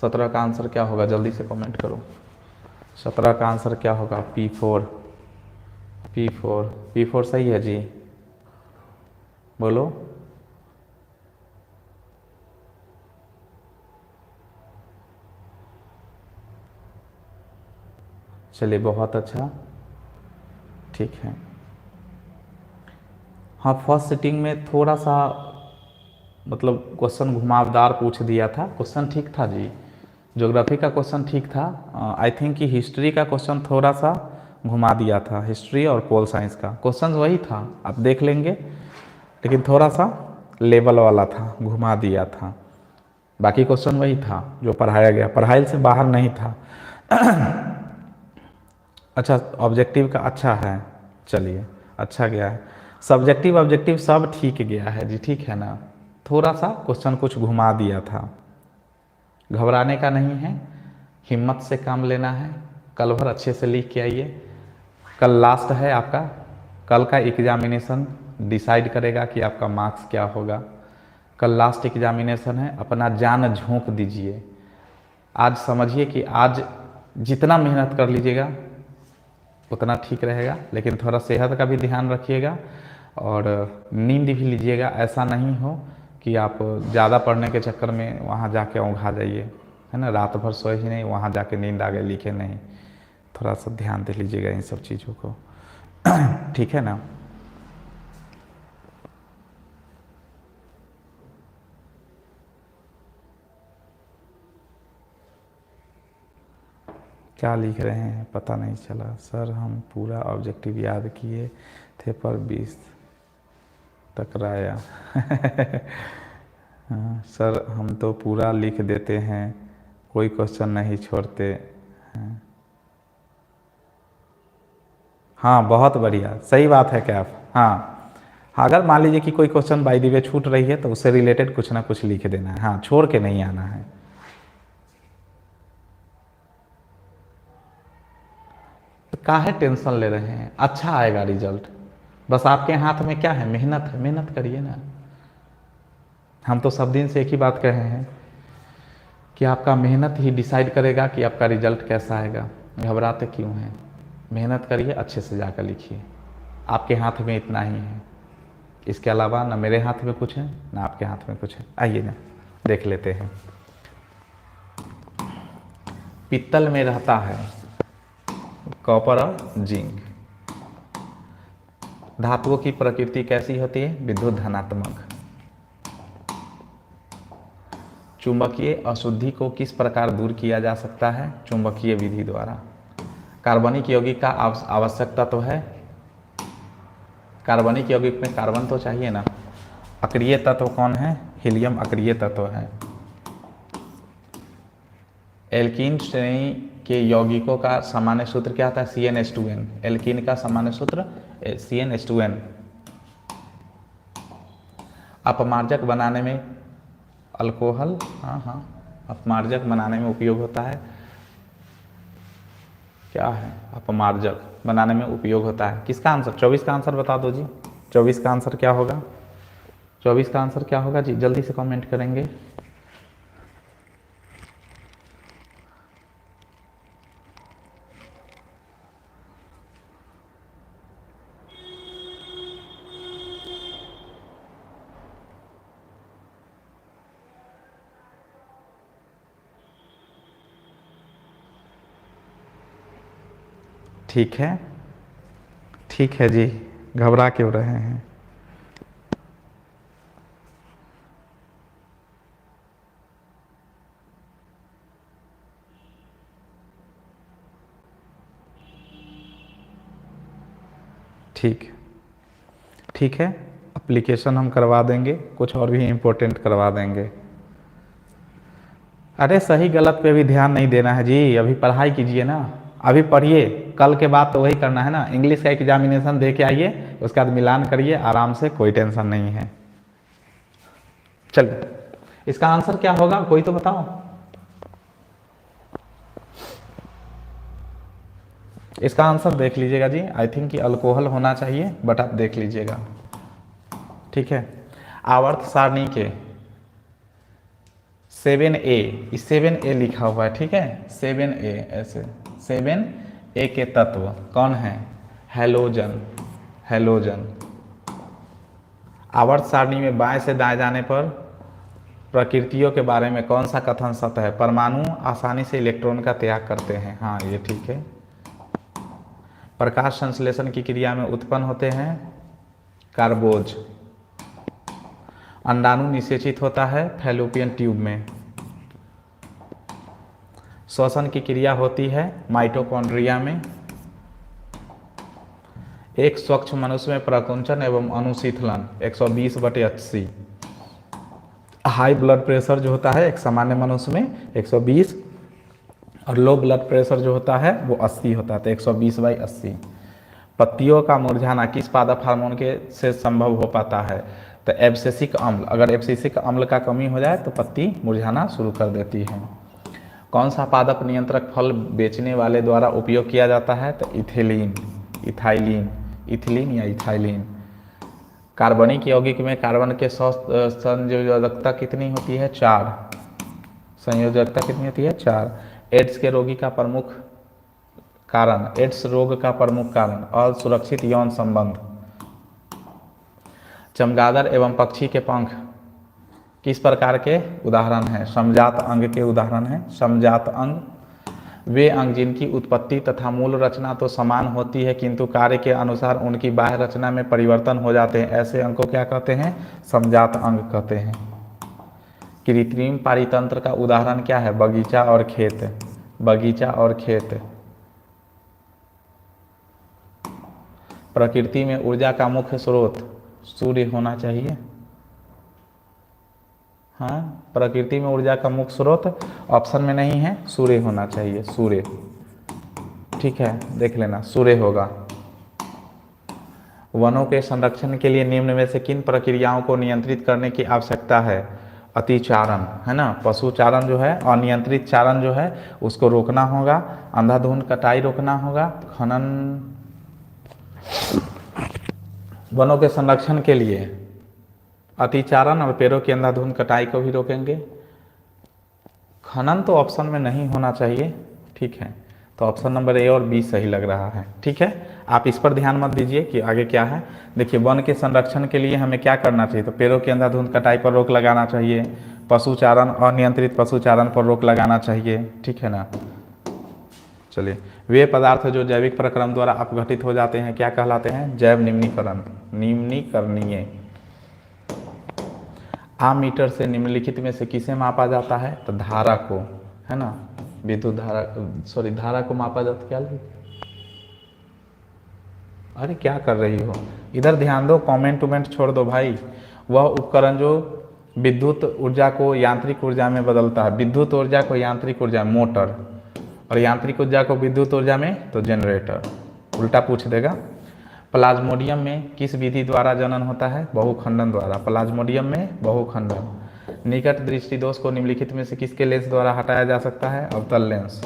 [SPEAKER 2] 17 का आंसर क्या होगा? जल्दी से कमेंट करो। 17 का आंसर क्या होगा? P4। P4 सही है जी, बोलो। चलिए, बहुत अच्छा, ठीक है। हाँ, फर्स्ट सिटिंग में थोड़ा सा मतलब क्वेश्चन घुमावदार पूछ दिया था। क्वेश्चन ठीक था जी, ज्योग्राफी का क्वेश्चन ठीक था। आई थिंक कि हिस्ट्री का क्वेश्चन थोड़ा सा घुमा दिया था। हिस्ट्री और पोल साइंस का क्वेश्चन वही था, आप देख लेंगे, लेकिन थोड़ा सा लेवल वाला था, घुमा दिया था। बाकी क्वेश्चन वही था जो पढ़ाया गया, पढ़ाई से बाहर नहीं था। अच्छा, ऑब्जेक्टिव का अच्छा है, चलिए अच्छा गया है। सब्जेक्टिव ऑब्जेक्टिव सब ठीक गया है जी, ठीक है ना। थोड़ा सा क्वेश्चन कुछ घुमा दिया था। घबराने का नहीं है, हिम्मत से काम लेना है। कल भर अच्छे से लिख के आइए, कल लास्ट है आपका। कल का एग्जामिनेशन डिसाइड करेगा कि आपका मार्क्स क्या होगा। कल लास्ट एग्जामिनेशन है, अपना जान झोंक दीजिए। आज समझिए कि आज जितना मेहनत कर लीजिएगा उतना ठीक रहेगा, लेकिन थोड़ा सेहत का भी ध्यान रखिएगा और नींद भी लीजिएगा। ऐसा नहीं हो कि आप ज़्यादा पढ़ने के चक्कर में वहाँ जाके औंघा जाइए, है ना। रात भर सोए ही नहीं, वहाँ जाके नींद आ गई, लिखे नहीं। थोड़ा सा ध्यान दे लीजिएगा इन सब चीज़ों को, ठीक है ना। क्या लिख रहे हैं पता नहीं चला। सर हम पूरा ऑब्जेक्टिव याद किए थे पर 20 टकराया। हाँ, सर हम तो पूरा लिख देते हैं, कोई क्वेश्चन नहीं छोड़ते हैं। हाँ, बहुत बढ़िया, सही बात है क्या आप। हाँ, अगर मान लीजिए कि कोई क्वेश्चन बाय द वे छूट रही है तो उससे रिलेटेड कुछ ना कुछ लिख देना है। हाँ, छोड़ के नहीं आना है। तो काहे टेंशन ले रहे हैं, अच्छा आएगा रिजल्ट। बस आपके हाथ में क्या है? मेहनत है, मेहनत करिए ना। हम तो सब दिन से एक ही बात कहे हैं कि आपका मेहनत ही डिसाइड करेगा कि आपका रिजल्ट कैसा आएगा। घबराते क्यों हैं? मेहनत करिए, अच्छे से जाकर लिखिए। आपके हाथ में इतना ही है, इसके अलावा ना मेरे हाथ में कुछ है ना आपके हाथ में कुछ है। आइए ना देख लेते हैं। पित्तल में रहता है कॉपर और जिंक। धातुओं की प्रकृति कैसी होती है? विद्युत धनात्मक। चुंबकीय अशुद्धि को किस प्रकार दूर किया जा सकता है? चुंबकीय विधि द्वारा। कार्बनिक यौगिक का आवश्यकता तो है, कार्बनिक यौगिक में कार्बन तो चाहिए ना। अक्रिय तत्व कौन है? हीलियम अक्रिय तत्व है। एल्कीन श्रेणी के यौगिकों का सामान्य सूत्र क्या होता है? CnH2n। एल्कीन का सामान्य सूत्र CnH2n। अपमार्जक बनाने में अल्कोहल, अपमार्जक बनाने में उपयोग होता है। क्या है? अपमार्जक बनाने में उपयोग होता है। किसका आंसर? 24 का आंसर बता दो जी। 24 का आंसर क्या होगा? 24 का आंसर क्या होगा जी? जल्दी से कमेंट करेंगे। ठीक है, ठीक है जी, घबरा क्यों रहे हैं? ठीक, ठीक है, एप्लीकेशन हम करवा देंगे, कुछ और भी इम्पोर्टेंट करवा देंगे। अरे सही गलत पे भी ध्यान नहीं देना है जी, अभी पढ़ाई कीजिए ना, अभी पढ़िए, कल के बाद तो वही करना है ना। इंग्लिश का एग्जामिनेशन दे के आइए, उसके बाद मिलान करिए आराम से, कोई टेंशन नहीं है। चलिए, इसका आंसर क्या होगा कोई तो बताओ। इसका आंसर देख लीजिएगा जी, आई थिंक कि अल्कोहल होना चाहिए, बट आप देख लीजिएगा। ठीक है, आवर्त सारणी के 7A, 7A लिखा हुआ है, ठीक है, 7A, ऐसे 7A के तत्व कौन है? हैलोजन। हैलोजन। आवर्त सारणी में बाएं से दाएं जाने पर प्रकृतियों के बारे में कौन सा कथन सत्य है? परमाणु आसानी से इलेक्ट्रॉन का त्याग करते हैं, हाँ ये ठीक है। प्रकाश संश्लेषण की क्रिया में उत्पन्न होते हैं कार्बोज। अंडाणु निषेचित होता है फैलोपियन ट्यूब में। श्वसन की क्रिया होती है माइटोकॉन्ड्रिया में। एक स्वच्छ मनुष्य में प्रकुंचन एवं अनुशीतलन 120/80। हाई ब्लड प्रेशर जो होता है एक सामान्य मनुष्य में 120, और लो ब्लड प्रेशर जो होता है वो 80 होता है, तो 120/80। पत्तियों का मुरझाना किस पादप हार्मोन के से संभव हो पाता है? तो एब्सिसिक अम्ल। अगर एब्सिसिक अम्ल का कमी हो जाए तो पत्ती मुरझाना शुरू कर देती है। कौन सा पादप नियंत्रक फल बेचने वाले द्वारा उपयोग किया जाता है? तो इथिलीन, इथाइलिन, इथिलीन या इथाइलिन। कार्बनिक यौगिक में कार्बन के संयोजकता कितनी होती है? 4। संयोजकता कितनी होती है? 4। एड्स के रोगी का प्रमुख कारण, एड्स रोग का प्रमुख कारण असुरक्षित यौन संबंध। चमगादड़ एवं पक्षी के पंख किस प्रकार के उदाहरण हैं? समजात अंग के उदाहरण हैं। समजात अंग वे अंग जिनकी उत्पत्ति तथा मूल रचना तो समान होती है किंतु कार्य के अनुसार उनकी बाह्य रचना में परिवर्तन हो जाते हैं, ऐसे अंग को क्या कहते हैं? समजात अंग कहते हैं। कृत्रिम पारितंत्र का उदाहरण क्या है? बगीचा और खेत। बगीचा और खेत। प्रकृति में ऊर्जा का मुख्य स्रोत सूर्य होना चाहिए। हाँ, प्रकृति में ऊर्जा का मुख्य स्रोत ऑप्शन में नहीं है, सूर्य होना चाहिए, सूर्य। ठीक है, देख लेना, सूर्य होगा। वनों के संरक्षण के लिए निम्न में से किन प्रक्रियाओं को नियंत्रित करने की आवश्यकता है? अतिचारण, है ना, पशुचारण जो है, अनियंत्रित चारण जो है उसको रोकना होगा, अंधाधुंध कटाई रोकना होगा, खनन। वनों के संरक्षण के लिए अतिचारण और पेड़ों की अंधाधुंध कटाई को भी रोकेंगे, खनन तो ऑप्शन में नहीं होना चाहिए, ठीक है, तो ऑप्शन नंबर ए और बी सही लग रहा है, ठीक है। आप इस पर ध्यान मत दीजिए कि आगे क्या है। देखिए, वन के संरक्षण के लिए हमें क्या करना चाहिए, तो पेड़ों की अंधाधुंध कटाई पर रोक लगाना चाहिए, पशुचारण अनियंत्रित पशुचारण पर रोक लगाना चाहिए, ठीक है ना। चलिए, वे पदार्थ जो जैविक प्रक्रम द्वारा अपघटित हो जाते हैं क्या कहलाते हैं, जैव निम्नीकरण, निम्नीकरणीय। आमीटर से निम्नलिखित में से किसे मापा जाता है, तो धारा को, है ना, विद्युत धारा, सॉरी धारा को मापा जाता, क्या लिखा? अरे क्या कर रही हो, इधर ध्यान दो, कमेंट उमेंट छोड़ दो भाई। वह उपकरण जो विद्युत ऊर्जा को यांत्रिक ऊर्जा में बदलता है, विद्युत ऊर्जा को यांत्रिक ऊर्जा में मोटर, और यांत्रिक ऊर्जा को विद्युत ऊर्जा में तो जनरेटर। उल्टा पूछ देगा। प्लाज्मोडियम में किस विधि द्वारा जनन होता है, बहुखंडन द्वारा। प्लाज्मोडियम में बहुखंडन। निकट दृष्टि दोष को निम्नलिखित में से किसके लेंस द्वारा हटाया जा सकता है, अवतल लेंस।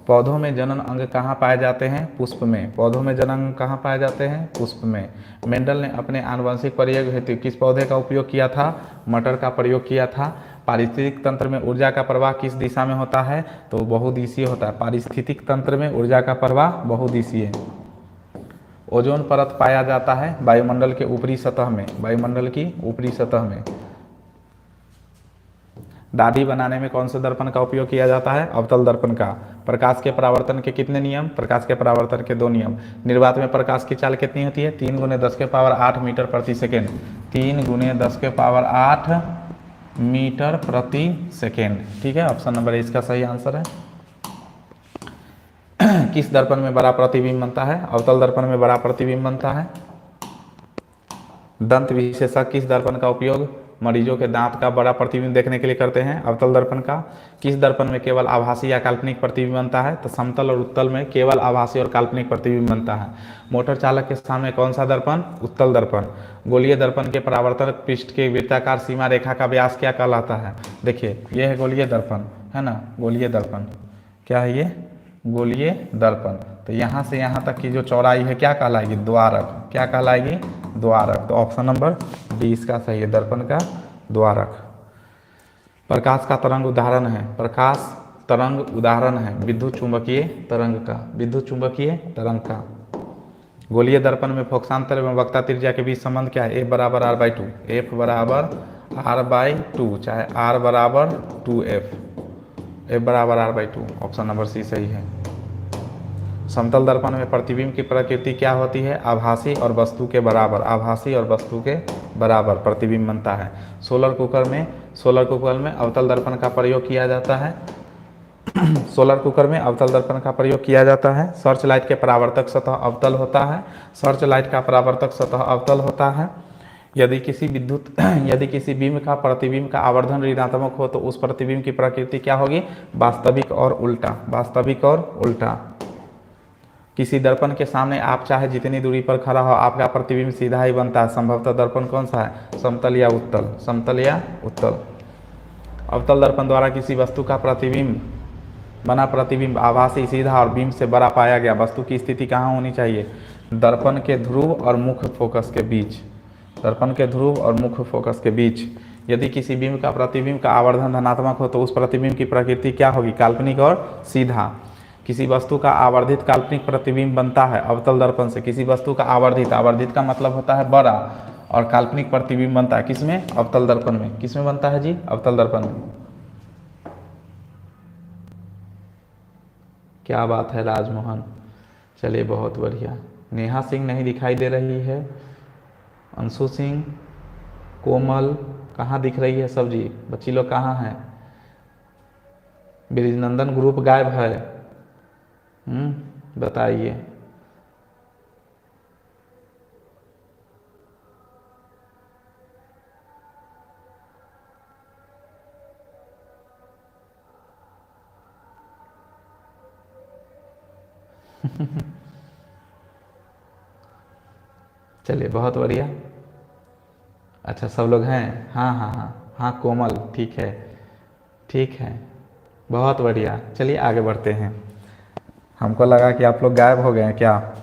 [SPEAKER 2] पौधों में जनन अंग कहाँ पाए जाते हैं, पुष्प में। पौधों में जनन अंग कहाँ पाए जाते हैं, पुष्प में। मेंडल ने अपने आनुवंशिक प्रयोग हेतु किस पौधे का उपयोग किया था, मटर का प्रयोग किया था। पारिस्थितिक तंत्र में ऊर्जा का प्रवाह किस दिशा में होता है, तो बहुदिशीय होता है। पारिस्थितिक तंत्र में ऊर्जा का प्रवाह बहुदिशीय। ओजोन परत पाया जाता है वायुमंडल के ऊपरी सतह में, वायुमंडल की ऊपरी सतह में। दाढ़ी बनाने में कौन से दर्पण का उपयोग किया जाता है, अवतल दर्पण का। प्रकाश के परावर्तन के कितने नियम, प्रकाश के परावर्तन के 2 नियम। निर्वात में प्रकाश की चाल कितनी होती है, 3 × 10⁸ मीटर प्रति सेकेंड। 3 × 10⁸ मीटर प्रति सेकेंड, ठीक है। ऑप्शन नंबर ए इसका सही आंसर है। किस दर्पण में बड़ा प्रतिबिंब बनता है, अवतल दर्पण में बड़ा प्रतिबिंब बनता है। दंत विशेषज्ञ किस दर्पण का उपयोग मरीजों के दांत का बड़ा प्रतिबिंब देखने के लिए करते हैं, अवतल दर्पण का। किस दर्पण में केवल आभासी या काल्पनिक प्रतिबिंब बनता है, तो समतल और उत्तल में केवल आभासी और काल्पनिक प्रतिबिंब बनता है। मोटर चालक के सामने कौन सा दर्पण, उत्तल दर्पण। गोलीय दर्पण के परावर्तन पृष्ठ के वृत्ताकार सीमा रेखा का व्यास क्या कहलाता है। देखिए, यह है गोलीय दर्पण, है ना, गोलीय दर्पण। क्या है ये, गोलीय दर्पण। तो यहाँ से यहाँ तक की जो चौड़ाई है क्या कहलाएगी, द्वारक। क्या कहलाएगी, द्वारक। तो ऑप्शन नंबर डी इसका सही है, दर्पण का द्वारक। प्रकाश का तरंग उदाहरण है, प्रकाश तरंग उदाहरण है विद्युत चुंबकीय तरंग का, विद्युत चुंबकीय तरंग का। गोलीय दर्पण में फोकसांतर एवं वक्रता त्रिज्या के बीच संबंध क्या है, F = R/2, F = R/2, चाहे R = 2F, F = R/2। Option number C सही है। समतल दर्पण में प्रतिबिंब की प्रकृति क्या होती है, आभासी और वस्तु के बराबर, आभासी और वस्तु के बराबर प्रतिबिंब बनता है। सोलर कुकर में अवतल दर्पण का प्रयोग किया जाता है। सोलर कुकर में अवतल दर्पण का प्रयोग किया जाता है। सर्च लाइट के परावर्तक सतह अवतल होता है, सर्च लाइट का परावर्तक सतह अवतल होता है। यदि किसी बीम का प्रतिबिंब का आवर्धन ऋणात्मक हो तो उस प्रतिबिंब की प्रकृति क्या होगी, वास्तविक और उल्टा, वास्तविक और उल्टा। किसी दर्पण के सामने आप चाहे जितनी दूरी पर खड़ा हो आपका प्रतिबिंब सीधा ही बनता है। संभवतः दर्पण कौन सा है, समतल या उत्तल, समतल या उत्तल। अवतल दर्पण द्वारा किसी वस्तु का बना प्रतिबिंब आभासी, सीधा और बीम से बड़ा पाया गया। वस्तु की स्थिति कहाँ होनी चाहिए, दर्पण के ध्रुव और मुख्य फोकस के बीच, दर्पण के ध्रुव और मुख्य फोकस के बीच। यदि किसी बीम का प्रतिबिंब का आवर्धन धनात्मक हो तो उस प्रतिबिंब की प्रकृति क्या होगी, काल्पनिक और सीधा। किसी वस्तु का आवर्धित काल्पनिक प्रतिबिंब बनता है अवतल दर्पण से। किसी वस्तु का आवर्धित का मतलब होता है बड़ा, और काल्पनिक प्रतिबिंब बनता है किसमें, अवतल दर्पण में। किसमें बनता है जी, अवतल दर्पण में। क्या बात है राजमोहन, चलिए बहुत बढ़िया। नेहा सिंह नहीं दिखाई दे रही है, अंशु सिंह, कोमल कहाँ दिख रही है सब जी, बच्ची लोग कहाँ हैं। ब्रिजनंदन ग्रुप गायब है, बताइए। चलिए बहुत बढ़िया। अच्छा सब लोग हैं, हाँ कोमल, ठीक है, बहुत बढ़िया। चलिए आगे बढ़ते हैं। हमको लगा कि आप लोग गायब हो गए हैं क्या।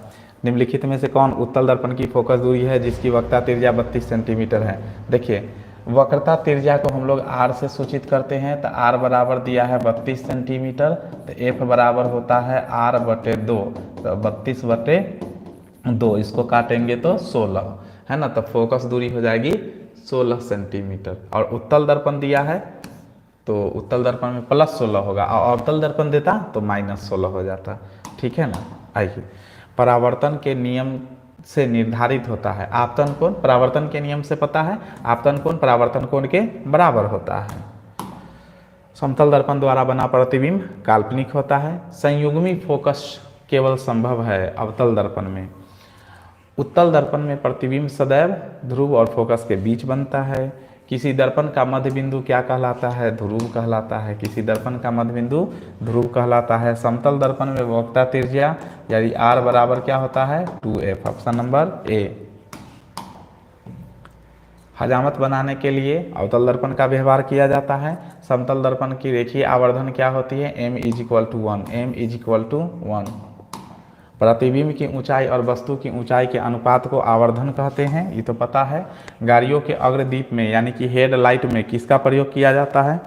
[SPEAKER 2] निम्नलिखित में से कौन उत्तल दर्पण की फोकस दूरी है जिसकी वक्रता त्रिज्या 32 सेंटीमीटर है। देखिए वक्रता त्रिज्या को हम लोग आर से सूचित करते हैं, तो आर बराबर दिया है 32 सेंटीमीटर, तो एफ बराबर होता है आर बटे 2, तो 32 बटे 2, इसको काटेंगे तो 16 है ना, तो फोकस दूरी हो जाएगी 16 सेंटीमीटर। और उत्तल दर्पण दिया है तो उत्तल दर्पण में +16 होगा, और अवतल दर्पण देता तो -16 हो जाता। ठीक है ना। आइए, परावर्तन के नियम से निर्धारित होता है आपतन कोण, परावर्तन के नियम से पता है आपतन कोण परावर्तन कोण के बराबर होता है। समतल दर्पण द्वारा बना प्रतिबिंब काल्पनिक होता है। संयुग्मी फोकस केवल संभव है अवतल दर्पण में। उत्तल दर्पण में प्रतिबिंब सदैव ध्रुव और फोकस के बीच बनता है। किसी दर्पण का मध्य बिंदु क्या कहलाता है? ध्रुव कहलाता है। किसी दर्पण का मध्य बिंदु ध्रुव कहलाता है। समतल दर्पण में वक्रता त्रिज्या यानी आर बराबर क्या होता है? 2f। Option number A. हजामत बनाने के लिए अवतल दर्पण का व्यवहार किया जाता है। समतल दर्पण की रेखीय आवर्धन क्या होती है? m = 1। प्रतिबिंब की ऊंचाई और वस्तु की ऊंचाई के अनुपात को आवर्धन कहते हैं, ये तो पता है। गाड़ियों के अग्रदीप में यानी कि हेडलाइट में किसका प्रयोग किया जाता है?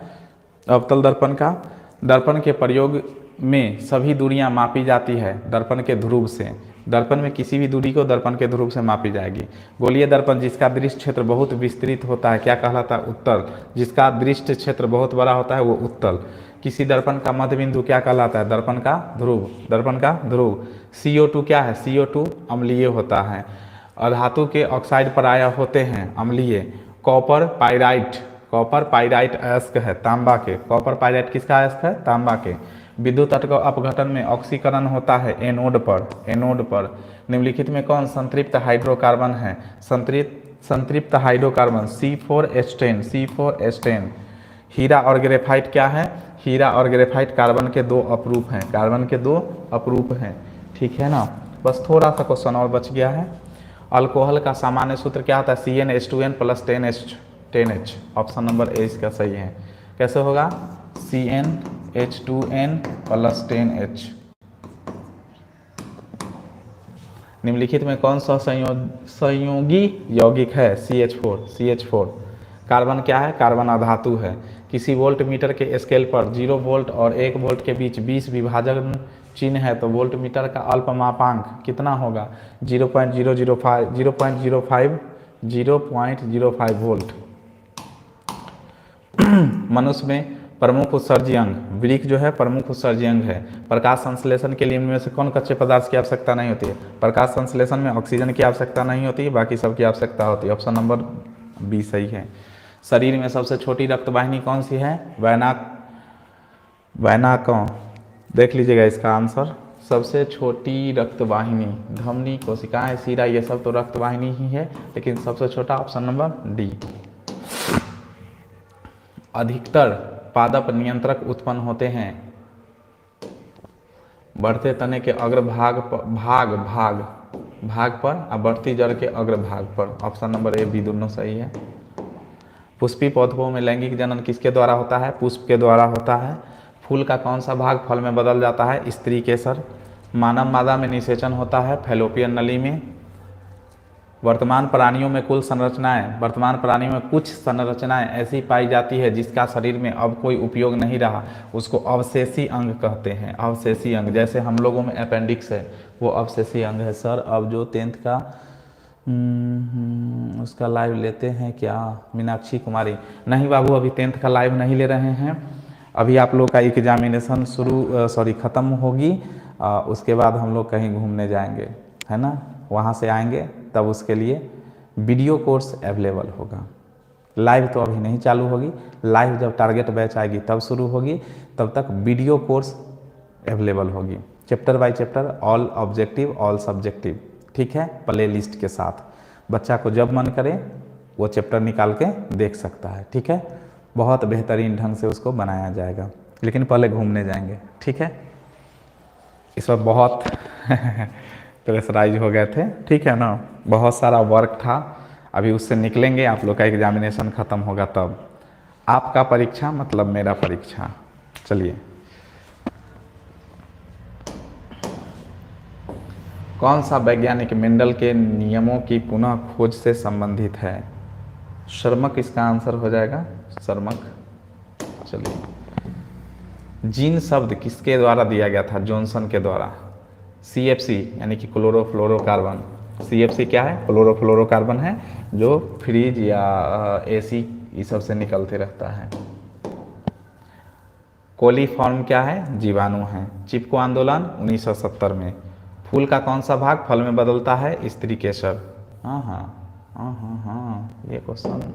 [SPEAKER 2] अवतल दर्पण का। दर्पण के प्रयोग में सभी दूरियां मापी जाती है दर्पण के ध्रुव से। दर्पण में किसी भी दूरी को दर्पण के ध्रुव से मापी जाएगी। गोलीय दर्पण जिसका दृष्टि क्षेत्र बहुत विस्तृत होता है क्या कहलाता है? उत्तल। जिसका दृष्टि क्षेत्र बहुत बड़ा होता है वो उत्तल। किसी दर्पण का मध्य बिंदु क्या कहलाता है? दर्पण का ध्रुव। दर्पण का ध्रुव। CO2 क्या है? CO2 अम्लीय होता है। अधातु के ऑक्साइड प्रायः होते हैं अम्लीय। कॉपर पाइराइट अयस्क है तांबा के। कॉपर पाइराइट किसका अयस्क है? तांबा के। विद्युत अपघटन में ऑक्सीकरण होता है एनोड पर। निम्नलिखित में कौन संतृप्त हाइड्रोकार्बन है? संतृप्त हाइड्रोकार्बन C4H10। हीरा और ग्रेफाइट क्या है? हीरा और ग्रेफाइट कार्बन के 2 अपरूप हैं। ठीक है ना। बस थोड़ा सा क्वेश्चन और बच गया है। अल्कोहल का सामान्य सूत्र क्या होता है? CnH2n + 10H। Option number A इसका सही है। कैसे होगा? CnH2n + 10H। निम्नलिखित में कौन सा संयोगी यौगिक है? CH4। कार्बन क्या है? कार्बन अधातु है। किसी वोल्ट मीटर के स्केल पर 0 वोल्ट और 1 वोल्ट के बीच 20 विभाजन चिन्ह है तो वोल्ट मीटर का अल्पमापांक कितना होगा? 0.05 वोल्ट। मनुष्य में प्रमुख उत्सर्जी अंग वृक्क जो है प्रमुख उत्सर्जी अंग है। प्रकाश संश्लेषण के लिए इनमें से कौन कच्चे पदार्थ की आवश्यकता नहीं होती है? प्रकाश संश्लेषण में ऑक्सीजन की आवश्यकता नहीं होती है, बाकी सबकी आवश्यकता होती है। ऑप्शन नंबर बी सही है। शरीर में सबसे छोटी रक्तवाहिनी कौन सी है? वैनाकम। देख लीजिएगा इसका आंसर। सबसे छोटी रक्तवाहिनी धमनी, कोशिकाएं, सीरा, ये सब तो रक्तवाहिनी ही है, लेकिन सबसे छोटा ऑप्शन नंबर डी। अधिकतर पादप नियंत्रक उत्पन्न होते हैं बढ़ते तने के अग्रभाग पर और बढ़ती जड़ के अग्रभाग पर। ऑप्शन नंबर ए बी दोनों सही है। पुष्पी पौधों में लैंगिक जनन किसके द्वारा होता है? पुष्प के द्वारा होता है। फूल का कौन सा भाग फल में बदल जाता है? स्त्री केसर। मानव मादा में निषेचन होता है फैलोपियन नली में। वर्तमान प्राणियों में कुछ संरचनाएं ऐसी पाई जाती है जिसका शरीर में अब कोई उपयोग नहीं रहा, उसको अवशेषी अंग कहते हैं। अवशेषी अंग, जैसे हम लोगों में अपेंडिक्स है वो अवशेषी अंग है। सर अब जो 10th का उसका लाइव लेते हैं क्या? मीनाक्षी कुमारी। नहीं बाबू, अभी 10th का लाइव नहीं ले रहे हैं। अभी आप लोग का एग्जामिनेशन ख़त्म होगी, उसके बाद हम लोग कहीं घूमने जाएंगे, है ना। वहाँ से आएंगे तब उसके लिए वीडियो कोर्स अवेलेबल होगा। लाइव तो अभी नहीं चालू होगी, लाइव जब टारगेट बैच आएगी तब शुरू होगी, तब तक वीडियो कोर्स अवेलेबल होगी, chapter by chapter, all objective all subjective. ठीक है, प्ले लिस्ट के साथ। बच्चा को जब मन करे वो चैप्टर निकाल के देख सकता है। ठीक है, बहुत बेहतरीन ढंग से उसको बनाया जाएगा, लेकिन पहले घूमने जाएंगे। ठीक है, इस वक्त बहुत प्रेशराइज हो गए थे, ठीक है ना, बहुत सारा वर्क था। अभी उससे निकलेंगे, आप लोग का एग्जामिनेशन ख़त्म होगा तब। आपका परीक्षा मतलब मेरा परीक्षा। चलिए, कौन सा वैज्ञानिक मेंडल के नियमों की पुनः खोज से संबंधित है? शर्मक इसका आंसर हो जाएगा, शर्मक। चलिए, जीन शब्द किसके द्वारा दिया गया था? जॉनसन के द्वारा। CFC यानी कि क्लोरोफ्लोरोकार्बन। CFC क्या है? क्लोरोफ्लोरोकार्बन है, जो फ्रिज या AC ये सब से निकलते रहता है। कोलीफॉर्म क्या है? जीवाणु है। चिपको आंदोलन 1970 में। फूल का कौन सा भाग फल में बदलता है? स्त्री केसर। हाँ, ये क्वेश्चन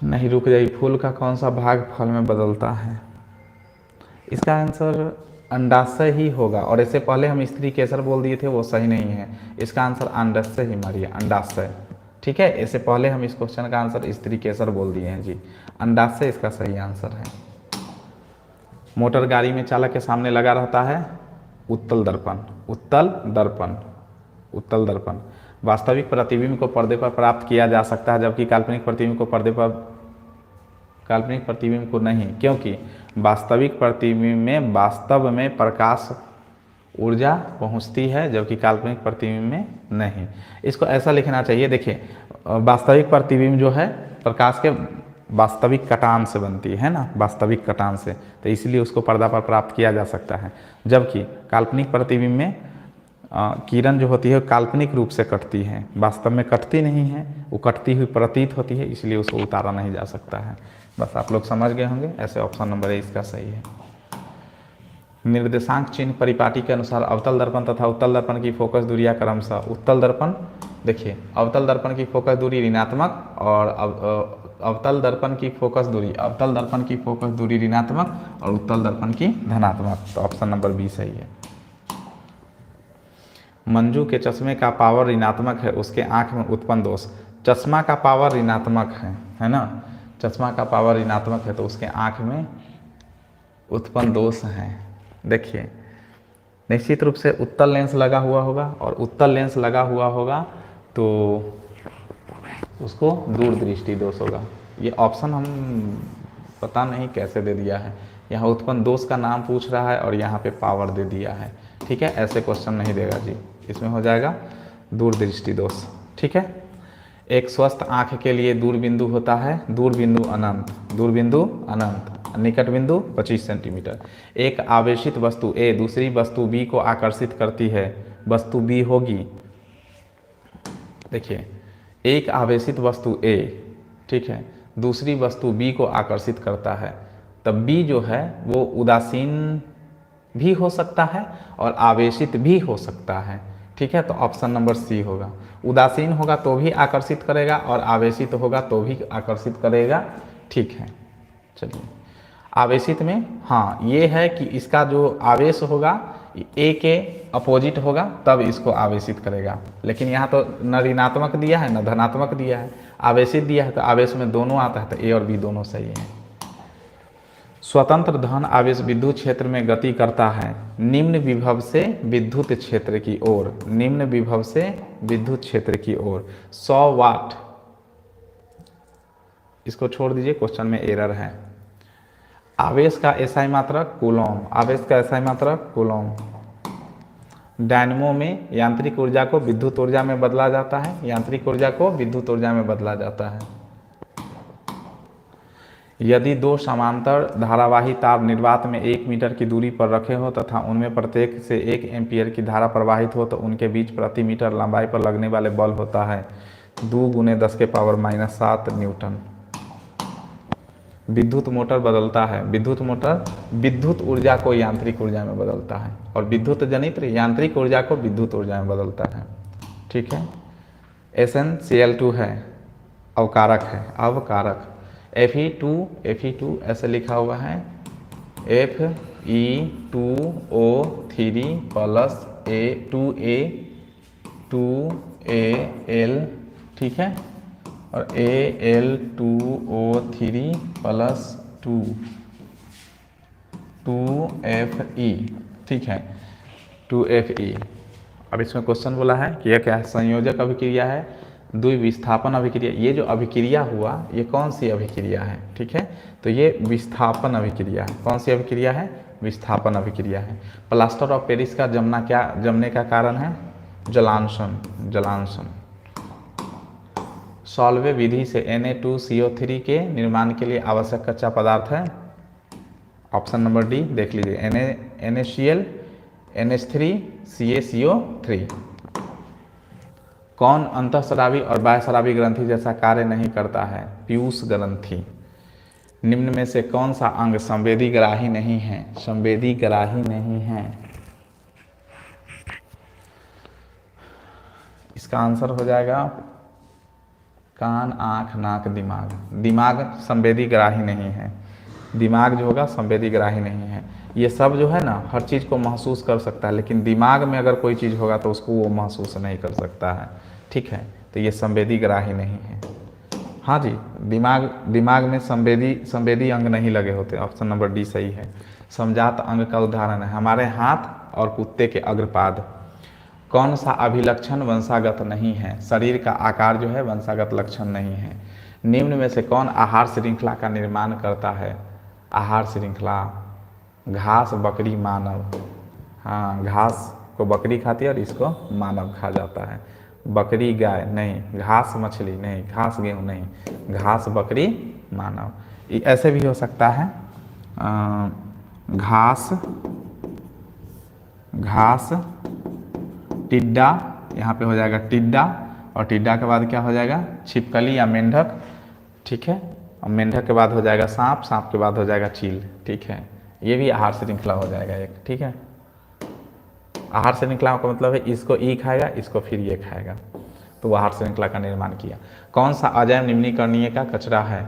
[SPEAKER 2] नहीं, रुक जाइए। फूल का कौन सा भाग फल में बदलता है? इसका आंसर अंडाशय ही होगा, और इससे पहले हम स्त्री केसर बोल दिए थे, वो सही नहीं है। इसका आंसर अंडाशय ही मारिए, अंडाशय। ठीक है, इससे पहले हम इस क्वेश्चन का आंसर स्त्री केसर बोल दिए हैं जी। अंडाशय इसका सही आंसर है। मोटर गाड़ी में चालक के सामने लगा रहता है उत्तल दर्पण। उत्तल दर्पण, उत्तल दर्पण। वास्तविक प्रतिबिंब को पर्दे पर प्राप्त किया जा सकता है, जबकि काल्पनिक प्रतिबिंब को पर्दे पर, काल्पनिक प्रतिबिंब को नहीं, क्योंकि वास्तविक प्रतिबिंब में वास्तव में प्रकाश ऊर्जा पहुंचती है, जबकि काल्पनिक प्रतिबिंब में नहीं। इसको ऐसा लिखना चाहिए, देखिए, वास्तविक प्रतिबिंब जो है प्रकाश के वास्तविक कटान से बनती है ना, वास्तविक कटान से, तो इसलिए उसको पर्दा पर प्राप्त किया जा सकता है। जबकि काल्पनिक प्रतिबिंब में किरण जो होती है काल्पनिक रूप से कटती है, वास्तव में कटती नहीं है, वो कटती हुई प्रतीत होती है, इसलिए उसको उतारा नहीं जा सकता है। बस आप लोग समझ गए होंगे। ऐसे ऑप्शन नंबर ए इसका सही है। निर्देशांक चिन्ह परिपाटी के अनुसार अवतल दर्पण तथा उत्तल दर्पण की फोकस दूरियां क्रमशः। उत्तल दर्पण, देखिए, अवतल दर्पण की फोकस दूरी ऋणात्मक और अवतल दर्पण की फोकस दूरी, अवतल दर्पण की फोकस दूरी ऋणात्मक और उत्तल दर्पण की धनात्मक। तो ऑप्शन नंबर बी सही है। मंजू के चश्मे का पावर ऋणात्मक है, उसके आंख में उत्पन्न दोष। चश्मा का पावर ऋणात्मक है ना, चश्मा का पावर ऋणात्मक है, तो उसके आंख में उत्पन्न दोष है। देखिए, निश्चित रूप से उत्तल लेंस लगा हुआ होगा, और उत्तल लेंस लगा हुआ होगा तो उसको दूरदृष्टि दोष होगा। ये ऑप्शन हम पता नहीं कैसे दे दिया है, यहाँ उत्पन्न दोष का नाम पूछ रहा है और यहाँ पे पावर दे दिया है। ठीक है, ऐसे क्वेश्चन नहीं देगा जी, इसमें हो जाएगा दूरदृष्टि दोष। ठीक है, एक स्वस्थ आंख के लिए दूरबिंदु होता है, दूरबिंदु अनंत, दूरबिंदु अनंत, निकट बिंदु 25 सेंटीमीटर। एक आवेशित वस्तु A दूसरी वस्तु B को आकर्षित करती है, वस्तु B होगी, देखिए, एक आवेशित वस्तु A, ठीक है, दूसरी वस्तु B को आकर्षित करता है, तब B जो है वो उदासीन भी हो सकता है और आवेशित भी हो सकता है। ठीक है, तो ऑप्शन नंबर सी होगा। उदासीन होगा तो भी आकर्षित करेगा और आवेशित होगा तो भी आकर्षित करेगा। ठीक है, चलिए, आवेशित में हाँ ये है कि इसका जो आवेश होगा ए के अपोजिट होगा, तब इसको आवेशित करेगा। लेकिन यहाँ तो न ऋणात्मक दिया है न धनात्मक दिया है, आवेशित दिया है, तो आवेश में दोनों आता है, तो ए और बी दोनों सही है। स्वतंत्र धन आवेश विद्युत क्षेत्र में गति करता है निम्न विभव से विद्युत क्षेत्र की ओर, निम्न विभव से विद्युत क्षेत्र की ओर। 100 वाट, इसको छोड़ दीजिए, क्वेश्चन में एरर है। आवेश का एसआई मात्रक कूलॉम, आवेश का एसआई मात्रक कूलॉम। डायनमो में यांत्रिक ऊर्जा को विद्युत ऊर्जा में बदला जाता है, यांत्रिक ऊर्जा को विद्युत ऊर्जा में बदला जाता है। यदि दो समांतर धारावाही तार निर्वात में 1 मीटर की दूरी पर रखे हो तथा उनमें प्रत्येक से 1 एम्पीयर की धारा प्रवाहित हो, तो उनके बीच प्रति मीटर लंबाई पर लगने वाले बल होता है 2 × 10⁻⁷ न्यूटन। विद्युत मोटर बदलता है, विद्युत मोटर विद्युत ऊर्जा को यांत्रिक ऊर्जा में बदलता है, और विद्युत जनित्र यांत्रिक ऊर्जा को विद्युत ऊर्जा में बदलता है। ठीक है, SnCl2 है, अवकारक है, अवकारक। Fe2 ऐसे लिखा हुआ है, Fe2O3 प्लस A2A2Al, ठीक है, और Al2O3 प्लस 2Fe, ठीक है, 2Fe। अब इसमें क्वेश्चन बोला है कि यह क्या है? संयोजक अभिक्रिया है, द्विविस्थापन अभिक्रिया। ये जो अभिक्रिया हुआ ये कौन सी अभिक्रिया है? ठीक है, तो ये विस्थापन अभिक्रिया है। कौन सी अभिक्रिया है? विस्थापन अभिक्रिया है। प्लास्टर ऑफ पेरिस का जमने का कारण है जलांशन, जलांशन। सॉल्वे विधि से Na2CO3 के निर्माण के लिए आवश्यक कच्चा पदार्थ है? ऑप्शन नंबर डी देख लीजिए, NaCl, NH3, CaCO3। कौन अंतःस्रावी और बाह्यस्रावी ग्रंथि जैसा कार्य नहीं करता है? पीयूष ग्रंथि। निम्न में से कौन सा अंग संवेदी ग्राही नहीं है? संवेदी ग्राही नहीं है। इसका आंसर हो जाएगा कान, आँख, नाक, दिमाग। दिमाग संवेदी ग्राही नहीं है। दिमाग जो होगा संवेदी ग्राही नहीं है। ये सब जो है ना हर चीज़ को महसूस कर सकता है, लेकिन दिमाग में अगर कोई चीज़ होगा तो उसको वो महसूस नहीं कर सकता है। ठीक है, तो ये संवेदी ग्राही नहीं है। हाँ जी, दिमाग में संवेदी अंग नहीं लगे होते। ऑप्शन नंबर डी सही है। समजात अंग का उदाहरण है हमारे हाथ और कुत्ते के अग्रपाद। कौन सा अभिलक्षण वंशागत नहीं है? शरीर का आकार जो है वंशागत लक्षण नहीं है। निम्न में से कौन आहार श्रृंखला का निर्माण करता है? आहार श्रृंखला, घास, बकरी, मानव। हाँ, घास को बकरी खाती है और इसको मानव खा जाता है। बकरी गाय नहीं, घास मछली नहीं, घास गेहूँ नहीं, घास बकरी मानव। ऐसे भी हो सकता है घास टिड्डा, यहाँ पे हो जाएगा टिड्डा, और टिड्डा के बाद क्या हो जाएगा? छिपकली या मेंढक। ठीक है, और मेंढक के बाद हो जाएगा सांप, सांप के बाद हो जाएगा चील। ठीक है, ये भी आहार श्रृंखला हो जाएगा एक। ठीक है, आहार श्रृंखला का मतलब है इसको ई खाएगा, इसको फिर ये खाएगा, तो वो आहार श्रृंखला का निर्माण किया। कौन सा अजैव निम्नीकरणीय का कचरा है?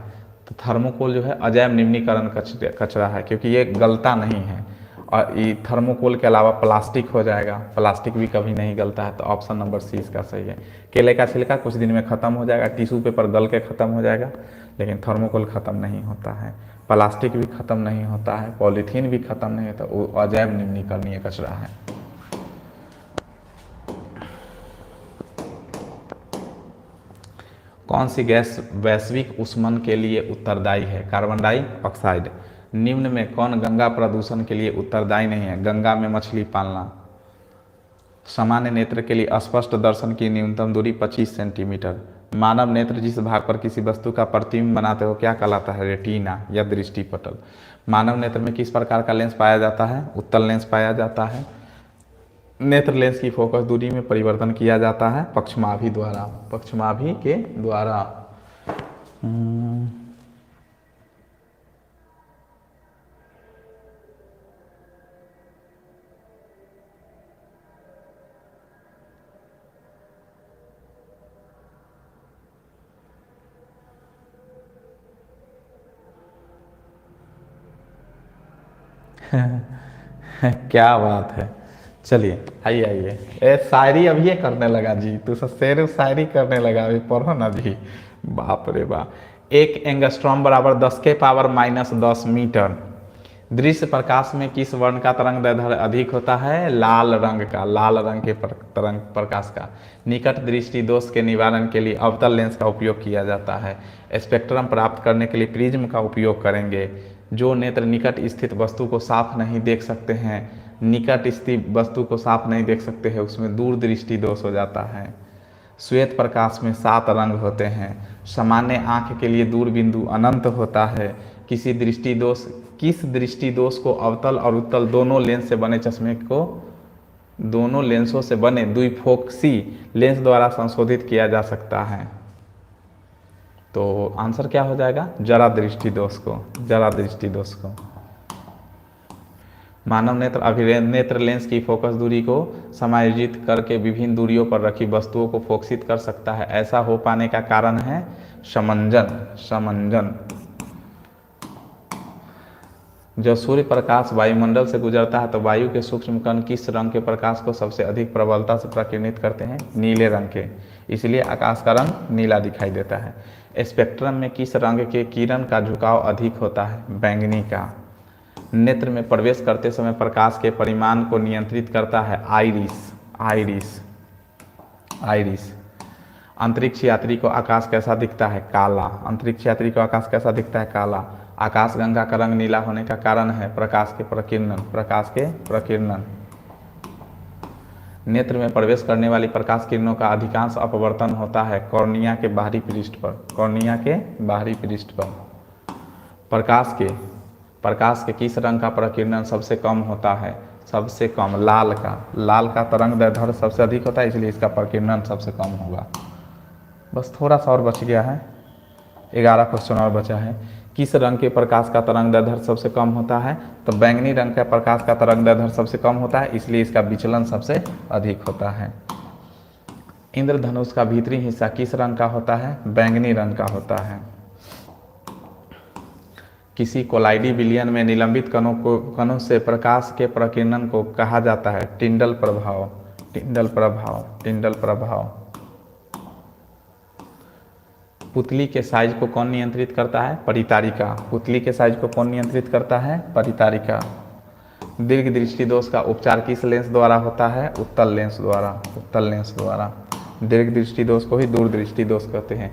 [SPEAKER 2] तो थर्मोकोल जो है अजैव निम्नीकरण कचरा है, क्योंकि ये गलता नहीं है। और ये थर्मोकोल के अलावा प्लास्टिक हो जाएगा, प्लास्टिक भी कभी नहीं गलता है, तो ऑप्शन नंबर सी इसका सही है। केले का छिलका कुछ दिन में ख़त्म हो जाएगा, टिश्यू पेपर गल के ख़त्म हो जाएगा, लेकिन थर्मोकोल ख़त्म नहीं होता है, प्लास्टिक भी ख़त्म नहीं होता है, पॉलीथीन भी ख़त्म नहीं होता, वो अजैव निम्नीकरणीय कचरा है। कौन सी गैस वैश्विक ऊष्मन के लिए उत्तरदायी है? Carbon dioxide. निम्न में कौन गंगा प्रदूषण के लिए उत्तरदायी नहीं है? गंगा में मछली पालना। सामान्य नेत्र के लिए स्पष्ट दर्शन की न्यूनतम दूरी 25 सेंटीमीटर। मानव नेत्र जिस भाग पर किसी वस्तु का प्रतिबिंब बनाते हो क्या कहलाता है? रेटिना या दृष्टिपटल। मानव नेत्र में किस प्रकार का लेंस पाया जाता है? उत्तल लेंस पाया जाता है। नेत्र लेंस की फोकस दूरी में परिवर्तन किया जाता है पक्षमाभि द्वारा, पक्षमाभि के द्वारा। क्या बात है, चलिए आइए आइए। ए शायरी अब ये करने लगा जी, तू सब शेर शायरी करने लगा, अभी पढ़ो ना जी। बाप रे बाप। एक एंगस्ट्रॉम बराबर 10 के पावर -10 मीटर। दृश्य प्रकाश में किस वर्ण का तरंग दैर्ध्य अधिक होता है? लाल रंग का, लाल रंग के तरंग प्रकाश का। निकट दृष्टि दोष के निवारण के लिए अवतल लेंस का उपयोग किया जाता है। स्पेक्ट्रम प्राप्त करने के लिए प्रिज्म का उपयोग करेंगे। जो नेत्र निकट स्थित वस्तु को साफ नहीं देख सकते हैं, निकट स्थित वस्तु को साफ नहीं देख सकते हैं, उसमें दूर दृष्टि दोष हो जाता है। श्वेत प्रकाश में 7 रंग होते हैं। सामान्य आँख के लिए दूर बिंदु अनंत होता है। किस दृष्टि दोष को अवतल और उत्तल दोनों लेंस से बने चश्मे को दोनों लेंसों से बने द्विफोक्सी लेंस द्वारा संशोधित किया जा सकता है? तो आंसर क्या हो जाएगा? जरा दृष्टि दोष को, जरा दृष्टि दोष को। मानव नेत्र अभिनेत्र लेंस की फोकस दूरी को समायोजित करके विभिन्न दूरियों पर रखी वस्तुओं को फोकसित कर सकता है। ऐसा हो पाने का कारण है समंजन। समंजन। जब सूर्य प्रकाश वायुमंडल से गुजरता है तो वायु के सूक्ष्म कण किस रंग के प्रकाश को सबसे अधिक प्रबलता से प्रकीर्णित करते हैं? नीले रंग के, इसलिए आकाश का रंग नीला दिखाई देता है। स्पेक्ट्रम में किस रंग के किरण का झुकाव अधिक होता है? बैंगनी का। नेत्र में प्रवेश करते समय प्रकाश के परिमाण को नियंत्रित करता है आइरिस। आइरिस। आइरिस। अंतरिक्ष यात्री को आकाश कैसा दिखता है? काला। अंतरिक्ष यात्री को आकाश कैसा दिखता है? काला। आकाशगंगा का रंग नीला होने का कारण है प्रकाश के प्रकीर्णन। प्रकाश के प्रकीर्णन। नेत्र में प्रवेश करने वाली प्रकाश किरणों का अधिकांश अपवर्तन होता है कॉर्निया के बाहरी पृष्ठ पर। कॉर्निया के बाहरी पृष्ठ पर प्रकाश के किस रंग का प्रकीर्णन सबसे कम होता है? सबसे कम लाल का तरंग दैर्ध्य सबसे अधिक होता है, इसलिए इसका प्रकीर्णन सबसे कम होगा। बस थोड़ा सा और बच गया है, 11 क्वेश्चन और बचा है। किस रंग के प्रकाश का तरंग दैर्ध्य सबसे कम होता है? तो बैंगनी रंग का प्रकाश का तरंग दैर्ध्य सबसे कम होता है, इसलिए इसका विचलन सबसे अधिक होता है। इंद्रधनुष का भीतरी हिस्सा किस रंग का होता है? बैंगनी रंग का होता है। किसी कोलाइडी विलयन में निलंबित कणों से प्रकाश के प्रकीर्णन को कहा जाता है टिंडल प्रभाव। पुतली के साइज को कौन नियंत्रित करता है? परितारिका। पुतली के साइज को कौन नियंत्रित करता है? परितारिका। दीर्घ दृष्टि दोष का उपचार किस लेंस द्वारा होता है? उत्तल लेंस द्वारा। दीर्घ दृष्टि दोष को ही दूरदृष्टि दोष कहते हैं।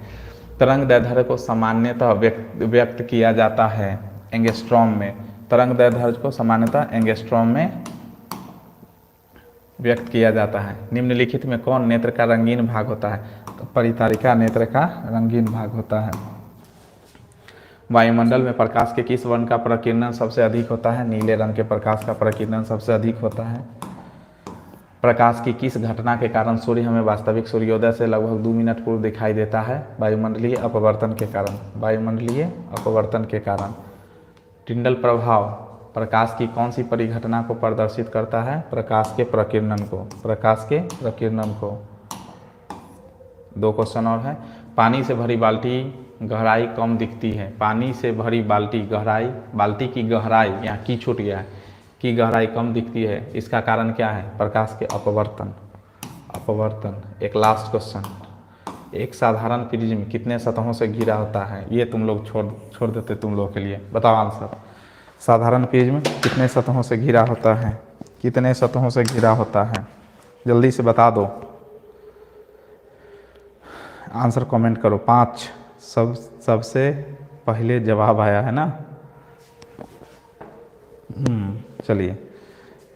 [SPEAKER 2] तरंग दैर्ध्य को सामान्यतः व्यक्त किया जाता है एंगस्ट्रॉम में। तरंग दैर्ध्य को सामान्यतः एंगस्ट्रॉम में व्यक्त किया जाता है। निम्नलिखित में कौन नेत्र का रंगीन भाग होता है? तो परितारिका नेत्र का रंगीन भाग होता है। वायुमंडल में प्रकाश के किस वर्ण का प्रकीर्णन सबसे अधिक होता है? नीले रंग के प्रकाश का प्रकीर्णन सबसे अधिक होता है। प्रकाश की किस घटना के कारण सूर्य हमें वास्तविक सूर्योदय से लगभग 2 मिनट पूर्व दिखाई देता है? वायुमंडलीय अपवर्तन के कारण। टिंडल प्रभाव प्रकाश की कौन सी परिघटना को प्रदर्शित करता है? प्रकाश के प्रकीर्णन को। 2 क्वेश्चन और है। पानी से भरी बाल्टी गहराई कम दिखती है। पानी से भरी बाल्टी की गहराई, यहाँ की छूट गया है, की गहराई कम दिखती है, इसका कारण क्या है? प्रकाश के अपवर्तन। एक लास्ट क्वेश्चन। एक साधारण प्रिज्म कितने सतहों से घिरा होता है? ये तुम लोग छोड़ देते तुम लोग के लिए। बताओ आंसर। साधारण प्रिज्म कितने सतहों से घिरा होता है? जल्दी से बता दो, आंसर कमेंट करो। 5 सबसे पहले जवाब आया है ना।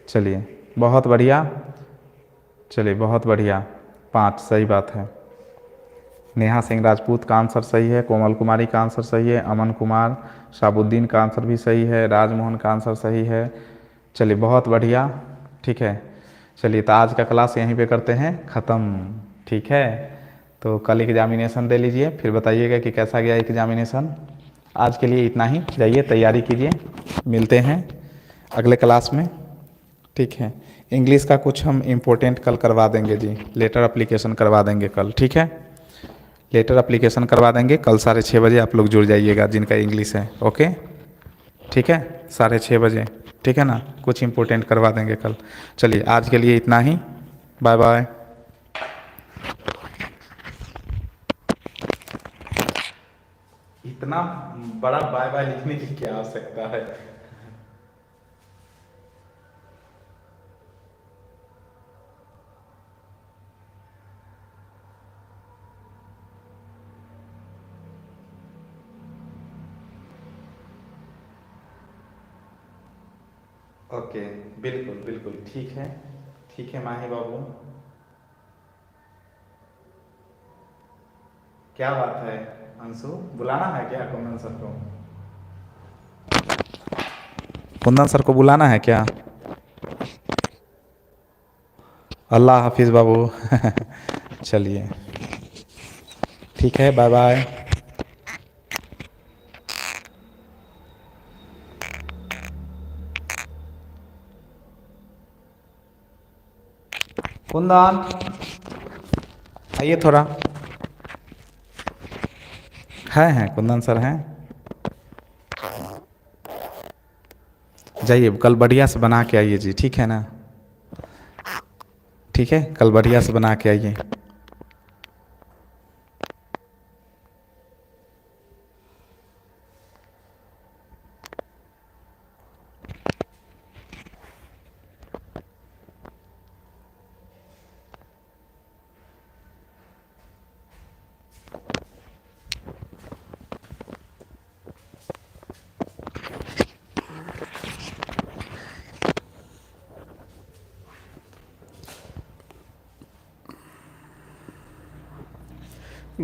[SPEAKER 2] चलिए बहुत बढ़िया। 5 सही बात है। नेहा सिंह राजपूत का आंसर सही है, कोमल कुमारी का आंसर सही है, अमन कुमार शाबुद्दीन का आंसर भी सही है, राजमोहन का आंसर सही है। चलिए बहुत बढ़िया, ठीक है। चलिए तो आज का क्लास यहीं पे करते हैं ख़त्म, ठीक है। तो कल एग्जामिनेशन दे लीजिए, फिर बताइएगा कि कैसा गया एग्जामिनेशन। आज के लिए इतना ही, जाइए तैयारी कीजिए, मिलते हैं अगले क्लास में, ठीक है। इंग्लिश का कुछ हम इम्पोर्टेंट कल करवा देंगे जी, लेटर एप्लीकेशन करवा देंगे कल, ठीक है। लेटर एप्लीकेशन करवा देंगे कल 6:30 बजे, आप लोग जुड़ जाइएगा जिनका इंग्लिश है, ओके, ठीक है। 6:30 बजे, ठीक है ना। कुछ इम्पोर्टेंट करवा देंगे कल। चलिए आज के लिए इतना ही, बाय बाय। इतना बड़ा बाय बाय लिखने की क्या आवश्यकता है? ओके, बिल्कुल ठीक है माही बाबू। क्या बात है अंशु, बुलाना है क्या कुंदन सर को? कुंदन सर को बुलाना है क्या? अल्लाह हाफिज़ बाबू। चलिए ठीक है, बाय बाय। कुंदन आइए थोड़ा। हैं कुंदन सर हैं, जाइए कल बढ़िया से बना के आइए जी, ठीक है ना। ठीक है, कल बढ़िया से बना के आइए।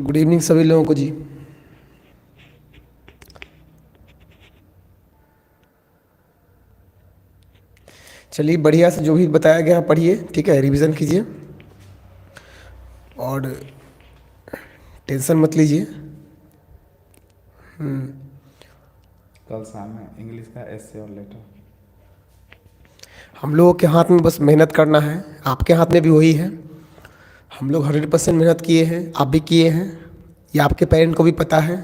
[SPEAKER 1] गुड इवनिंग सभी लोगों को जी। चलिए बढ़िया से जो भी बताया गया पढ़िए, ठीक है, रिवीजन कीजिए और टेंशन मत लीजिए।
[SPEAKER 2] कल शाम में इंग्लिश का एसे और लेटर।
[SPEAKER 1] हम लोगों के हाथ में बस मेहनत करना है, आपके हाथ में भी वही है। हम लोग 100% मेहनत किए हैं, आप भी किए हैं, ये आपके पेरेंट को भी पता है,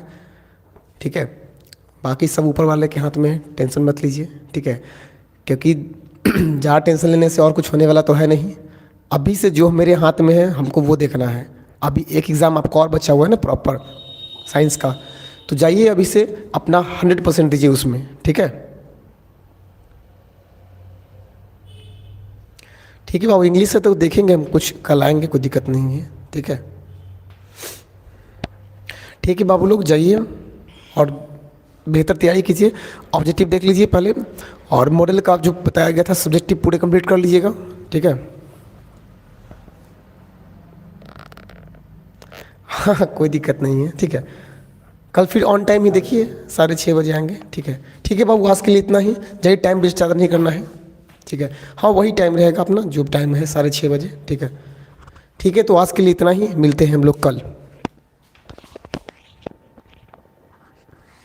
[SPEAKER 1] ठीक है। बाकी सब ऊपर वाले के हाथ में है, टेंशन मत लीजिए, ठीक है। क्योंकि ज़्यादा टेंशन लेने से और कुछ होने वाला तो है नहीं। अभी से जो मेरे हाथ में है हमको वो देखना है। अभी एक एग्ज़ाम आपको और बचा हुआ है ना प्रॉपर साइंस का, तो जाइए अभी से अपना 100% दीजिए उसमें, ठीक है। ठीक है बाबू, इंग्लिश से तो देखेंगे हम, कुछ कल आएंगे, कोई दिक्कत नहीं है, ठीक है। ठीक है बाबू लोग, जाइए और बेहतर तैयारी कीजिए। ऑब्जेक्टिव देख लीजिए पहले, और मॉडल का जो बताया गया था सब्जेक्टिव पूरे कंप्लीट कर लीजिएगा, ठीक है। हाँ कोई दिक्कत नहीं है, ठीक है। कल फिर ऑन टाइम ही देखिए, 6:30 बजे आएंगे, ठीक है। ठीक है बाबू, आज के लिए इतना ही, जाइए, टाइम वेस्ट ज़्यादा नहीं करना है, ठीक है। हाँ वही टाइम रहेगा अपना जो टाइम है, 6:30 बजे, ठीक है। ठीक है, तो आज के लिए इतना ही, मिलते हैं हम लोग कल।